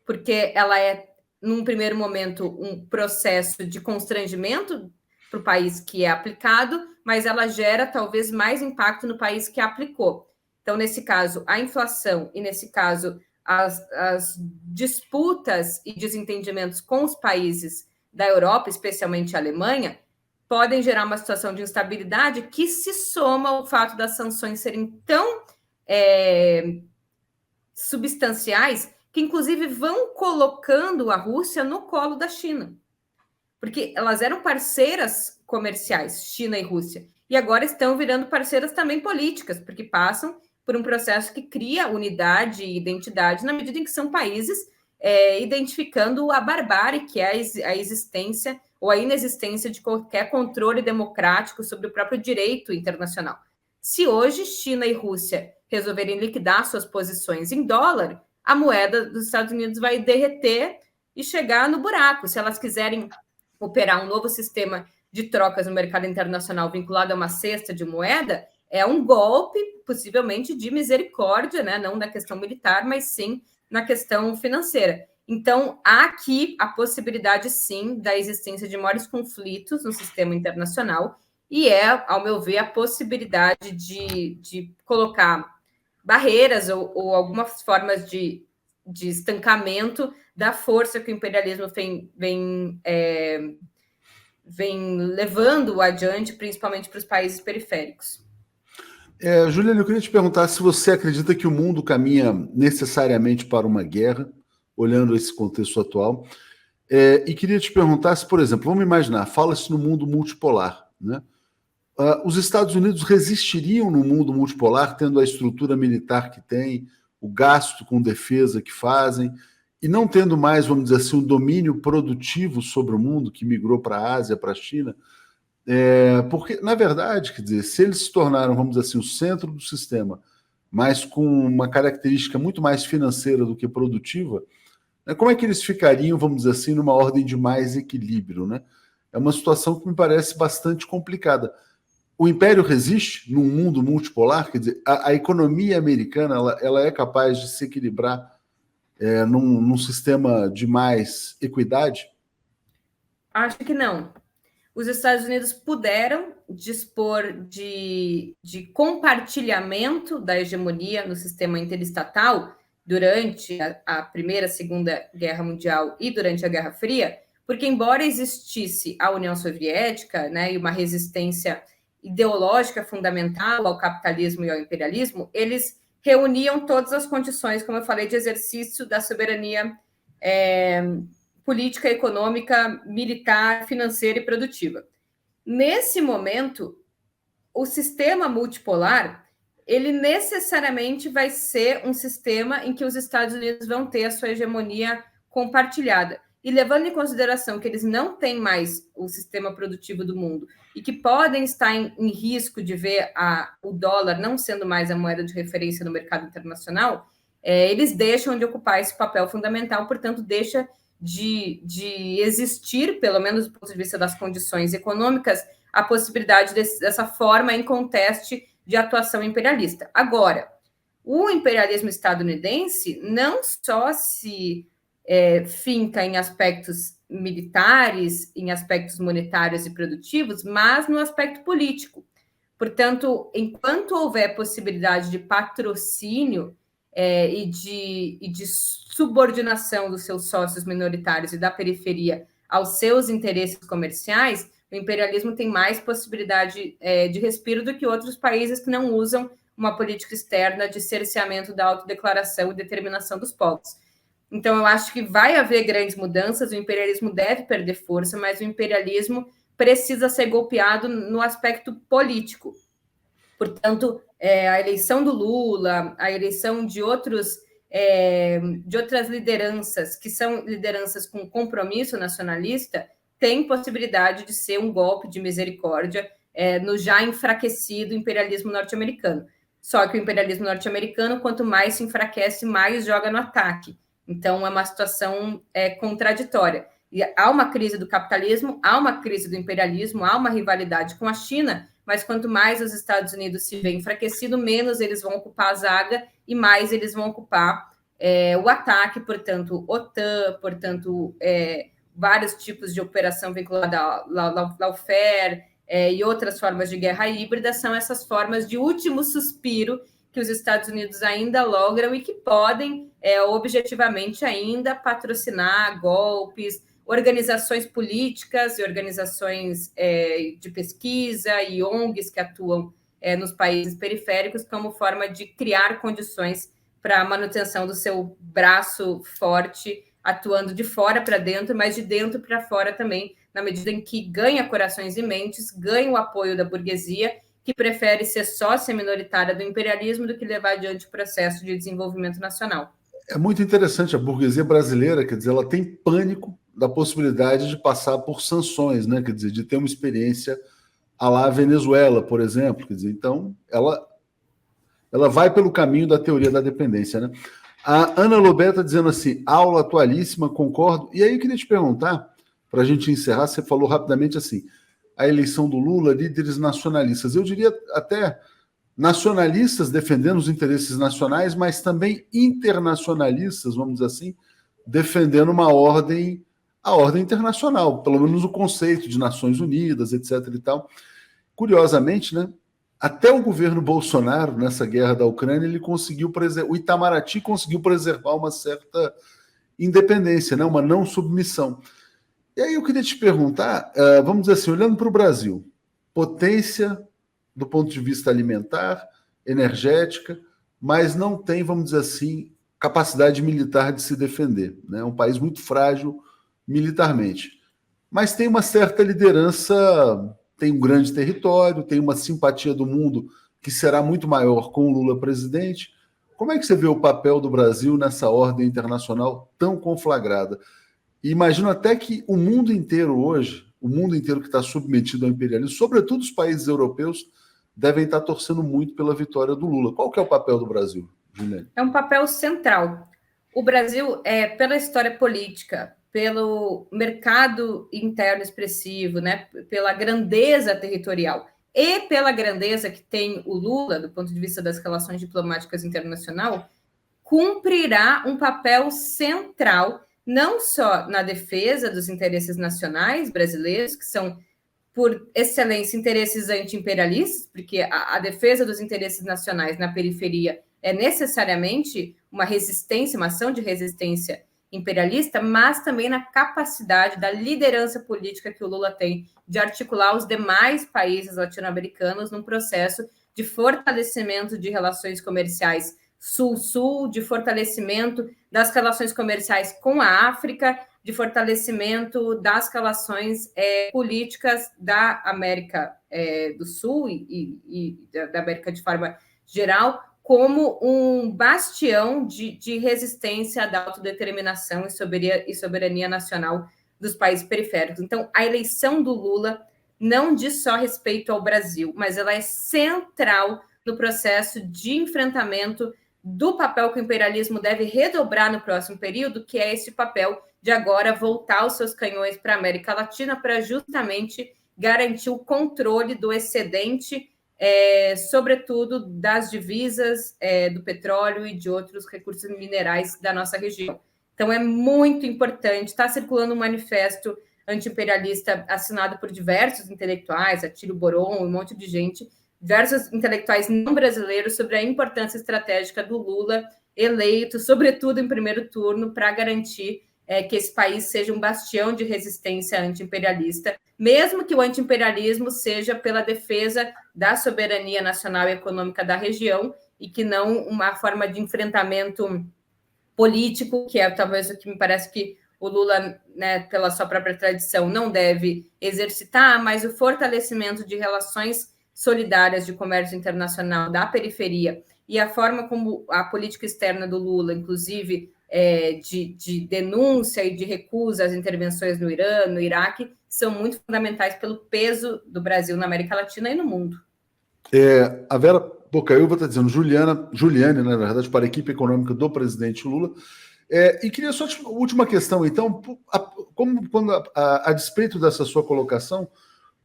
porque ela é, num primeiro momento, um processo de constrangimento para o país que é aplicado, mas ela gera, talvez, mais impacto no país que aplicou. Então, nesse caso, a inflação e, nesse caso, as disputas e desentendimentos com os países da Europa, especialmente a Alemanha, podem gerar uma situação de instabilidade que se soma ao fato das sanções serem tão substanciais que, inclusive, vão colocando a Rússia no colo da China. Porque elas eram parceiras comerciais, China e Rússia, e agora estão virando parceiras também políticas, porque passam por um processo que cria unidade e identidade na medida em que são países identificando a barbárie que é a existência ou a inexistência de qualquer controle democrático sobre o próprio direito internacional. Se hoje China e Rússia resolverem liquidar suas posições em dólar, a moeda dos Estados Unidos vai derreter e chegar no buraco. Se elas quiserem operar um novo sistema de trocas no mercado internacional vinculado a uma cesta de moeda, é um golpe, possivelmente, de misericórdia, né? Não na questão militar, mas sim na questão financeira. Então, há aqui a possibilidade, sim, da existência de maiores conflitos no sistema internacional e ao meu ver, a possibilidade de colocar barreiras ou algumas formas de estancamento da força que o imperialismo vem levando adiante, principalmente para os países periféricos. Juliana, eu queria te perguntar se você acredita que o mundo caminha necessariamente para uma guerra, olhando esse contexto atual, e queria te perguntar se, por exemplo, vamos imaginar, fala-se no mundo multipolar, né? Os Estados Unidos resistiriam no mundo multipolar, tendo a estrutura militar que tem, o gasto com defesa que fazem, e não tendo mais, vamos dizer assim, um domínio produtivo sobre o mundo, que migrou para a Ásia, para a China, porque, na verdade, quer dizer, se eles se tornaram, vamos dizer assim, o centro do sistema, mas com uma característica muito mais financeira do que produtiva, né, como é que eles ficariam, vamos dizer assim, numa ordem de mais equilíbrio, né? é uma situação que me parece bastante complicada. O império resiste num mundo multipolar? Quer dizer, a economia americana ela é capaz de se equilibrar num sistema de mais equidade? Acho que não. Os Estados Unidos puderam dispor de compartilhamento da hegemonia no sistema interestatal durante a Primeira e Segunda Guerra Mundial e durante a Guerra Fria, porque, embora existisse a União Soviética, né, e uma resistência ideológica fundamental ao capitalismo e ao imperialismo, eles reuniam todas as condições, como eu falei, de exercício da soberania política, econômica, militar, financeira e produtiva. Nesse momento, o sistema multipolar, ele necessariamente vai ser um sistema em que os Estados Unidos vão ter a sua hegemonia compartilhada. E levando em consideração que eles não têm mais o sistema produtivo do mundo e que podem estar em risco de ver o dólar não sendo mais a moeda de referência no mercado internacional, eles deixam de ocupar esse papel fundamental, portanto, deixa de existir, pelo menos do ponto de vista das condições econômicas, a possibilidade dessa forma em conteste de atuação imperialista. Agora, o imperialismo estadunidense não só se finca em aspectos militares, em aspectos monetários e produtivos, mas no aspecto político. Portanto, enquanto houver possibilidade de patrocínio e de subordinação dos seus sócios minoritários e da periferia aos seus interesses comerciais, o imperialismo tem mais possibilidade de respiro do que outros países que não usam uma política externa de cerceamento da autodeclaração e determinação dos povos. Então, eu acho que vai haver grandes mudanças, o imperialismo deve perder força, mas o imperialismo precisa ser golpeado no aspecto político. Portanto, a eleição do Lula, a eleição de outras lideranças, que são lideranças com compromisso nacionalista, tem possibilidade de ser um golpe de misericórdia no já enfraquecido imperialismo norte-americano. Só que o imperialismo norte-americano, quanto mais se enfraquece, mais joga no ataque. Então, é uma situação contraditória. E há uma crise do capitalismo, há uma crise do imperialismo, há uma rivalidade com a China, mas quanto mais os Estados Unidos se veem enfraquecidos, menos eles vão ocupar a zaga e mais eles vão ocupar o ataque, portanto, OTAN, portanto, vários tipos de operação vinculada ao lawfare e outras formas de guerra híbrida são essas formas de último suspiro que os Estados Unidos ainda logram e que podem, objetivamente, ainda patrocinar golpes, organizações políticas e organizações de pesquisa e ONGs que atuam nos países periféricos como forma de criar condições para a manutenção do seu braço forte, atuando de fora para dentro, mas de dentro para fora também, na medida em que ganha corações e mentes, ganha o apoio da burguesia, que prefere ser sócia minoritária do imperialismo do que levar adiante o processo de desenvolvimento nacional. É muito interessante, a burguesia brasileira, quer dizer, ela tem pânico da possibilidade de passar por sanções, né? Quer dizer, de ter uma experiência à la Venezuela, por exemplo. Quer dizer, então, ela vai pelo caminho da teoria da dependência, né? A Ana Lobé está dizendo assim, aula atualíssima, concordo. E aí eu queria te perguntar, para a gente encerrar, você falou rapidamente assim, a eleição do Lula, líderes nacionalistas. Eu diria até nacionalistas defendendo os interesses nacionais, mas também internacionalistas, vamos dizer assim, defendendo a ordem internacional, pelo menos o conceito de Nações Unidas, etc. e tal. Curiosamente, né? Até o governo Bolsonaro, nessa guerra da Ucrânia, ele conseguiu o Itamaraty conseguiu preservar uma certa independência, né? Uma não submissão. E aí eu queria te perguntar, vamos dizer assim, olhando para o Brasil, potência do ponto de vista alimentar, energética, mas não tem, vamos dizer assim, capacidade militar de se defender. Né? É um país muito frágil militarmente. Mas tem uma certa liderança, tem um grande território, tem uma simpatia do mundo que será muito maior com o Lula presidente. Como é que você vê o papel do Brasil nessa ordem internacional tão conflagrada? E imagino até que o mundo inteiro hoje, o mundo inteiro que está submetido ao imperialismo, sobretudo os países europeus, devem estar torcendo muito pela vitória do Lula. Qual que é o papel do Brasil, Juliane? É um papel central. O Brasil, pela história política, pelo mercado interno expressivo, né, pela grandeza territorial e pela grandeza que tem o Lula, do ponto de vista das relações diplomáticas internacionais, cumprirá um papel central, não só na defesa dos interesses nacionais brasileiros, que são, por excelência, interesses anti-imperialistas, porque a defesa dos interesses nacionais na periferia é necessariamente uma resistência, uma ação de resistência imperialista, mas também na capacidade da liderança política que o Lula tem de articular os demais países latino-americanos num processo de fortalecimento de relações comerciais Sul-Sul, de fortalecimento das relações comerciais com a África, de fortalecimento das relações políticas da América do Sul e da América de forma geral, como um bastião de resistência da autodeterminação e soberania nacional dos países periféricos. Então, a eleição do Lula não diz só respeito ao Brasil, mas ela é central no processo de enfrentamento do papel que o imperialismo deve redobrar no próximo período, que é esse papel de agora voltar os seus canhões para a América Latina para justamente garantir o controle do excedente, sobretudo das divisas, do petróleo e de outros recursos minerais da nossa região. Então, é muito importante. Está circulando um manifesto anti-imperialista assinado por diversos intelectuais, Atílio Boron, um monte de gente, diversos intelectuais não brasileiros, sobre a importância estratégica do Lula eleito, sobretudo em primeiro turno, para garantir que esse país seja um bastião de resistência anti-imperialista, mesmo que o anti-imperialismo seja pela defesa da soberania nacional e econômica da região, e que não uma forma de enfrentamento político, que é talvez o que me parece que o Lula, né, pela sua própria tradição, não deve exercitar, mas o fortalecimento de relações solidárias de comércio internacional da periferia e a forma como a política externa do Lula, inclusive de denúncia e de recusa às intervenções no Irã, no Iraque, são muito fundamentais pelo peso do Brasil na América Latina e no mundo. A Vera Bocaiúva está dizendo, Juliane, na verdade, para a equipe econômica do presidente Lula. E queria só a última questão, então, quando a despeito dessa sua colocação,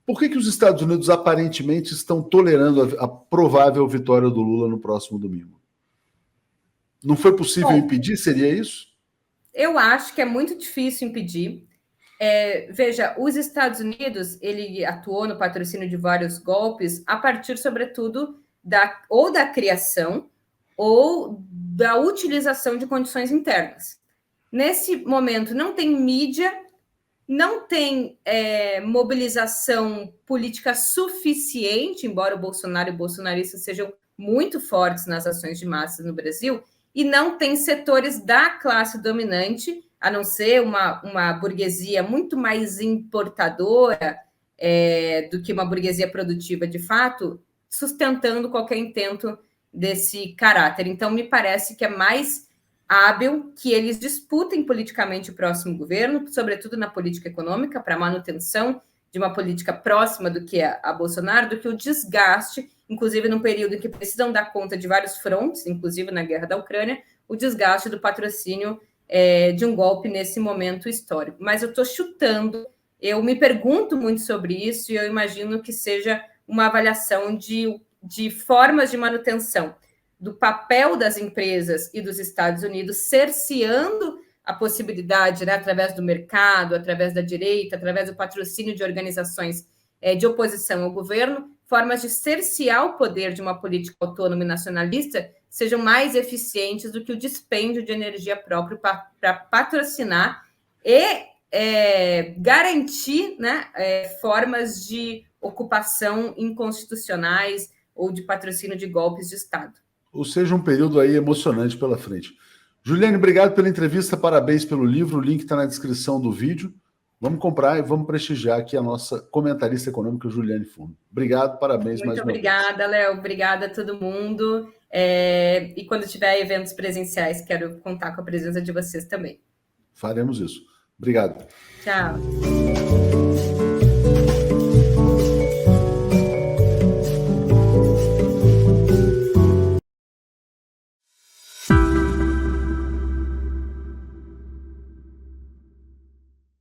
por que os Estados Unidos aparentemente estão tolerando a provável vitória do Lula no próximo domingo? Não foi possível impedir? Seria isso? Eu acho que é muito difícil impedir. Veja, os Estados Unidos, ele atuou no patrocínio de vários golpes a partir, sobretudo, da criação ou da utilização de condições internas. Nesse momento, não tem mídia, não tem mobilização política suficiente, embora o Bolsonaro e o bolsonarista sejam muito fortes nas ações de massa no Brasil, e não tem setores da classe dominante, a não ser uma burguesia muito mais importadora do que uma burguesia produtiva de fato, sustentando qualquer intento desse caráter. Então, me parece que é mais hábil que eles disputem politicamente o próximo governo, sobretudo na política econômica, para a manutenção de uma política próxima do que a Bolsonaro, do que o desgaste, inclusive num período em que precisam dar conta de vários frontes, inclusive na guerra da Ucrânia, o desgaste do patrocínio de um golpe nesse momento histórico. Mas eu estou chutando, eu me pergunto muito sobre isso e eu imagino que seja uma avaliação de formas de manutenção do papel das empresas e dos Estados Unidos, cerceando a possibilidade, né, através do mercado, através da direita, através do patrocínio de organizações de oposição ao governo, formas de cercear o poder de uma política autônoma e nacionalista sejam mais eficientes do que o dispêndio de energia própria para patrocinar e garantir, né, formas de ocupação inconstitucionais ou de patrocínio de golpes de Estado. Ou seja, um período aí emocionante pela frente. Juliane, obrigado pela entrevista, parabéns pelo livro, o link está na descrição do vídeo. Vamos comprar e vamos prestigiar aqui a nossa comentarista econômica, Juliane Funo. Obrigado, parabéns mais uma vez. Muito obrigada, Léo. Obrigada a todo mundo. E quando tiver eventos presenciais, quero contar com a presença de vocês também. Faremos isso. Obrigado. Tchau.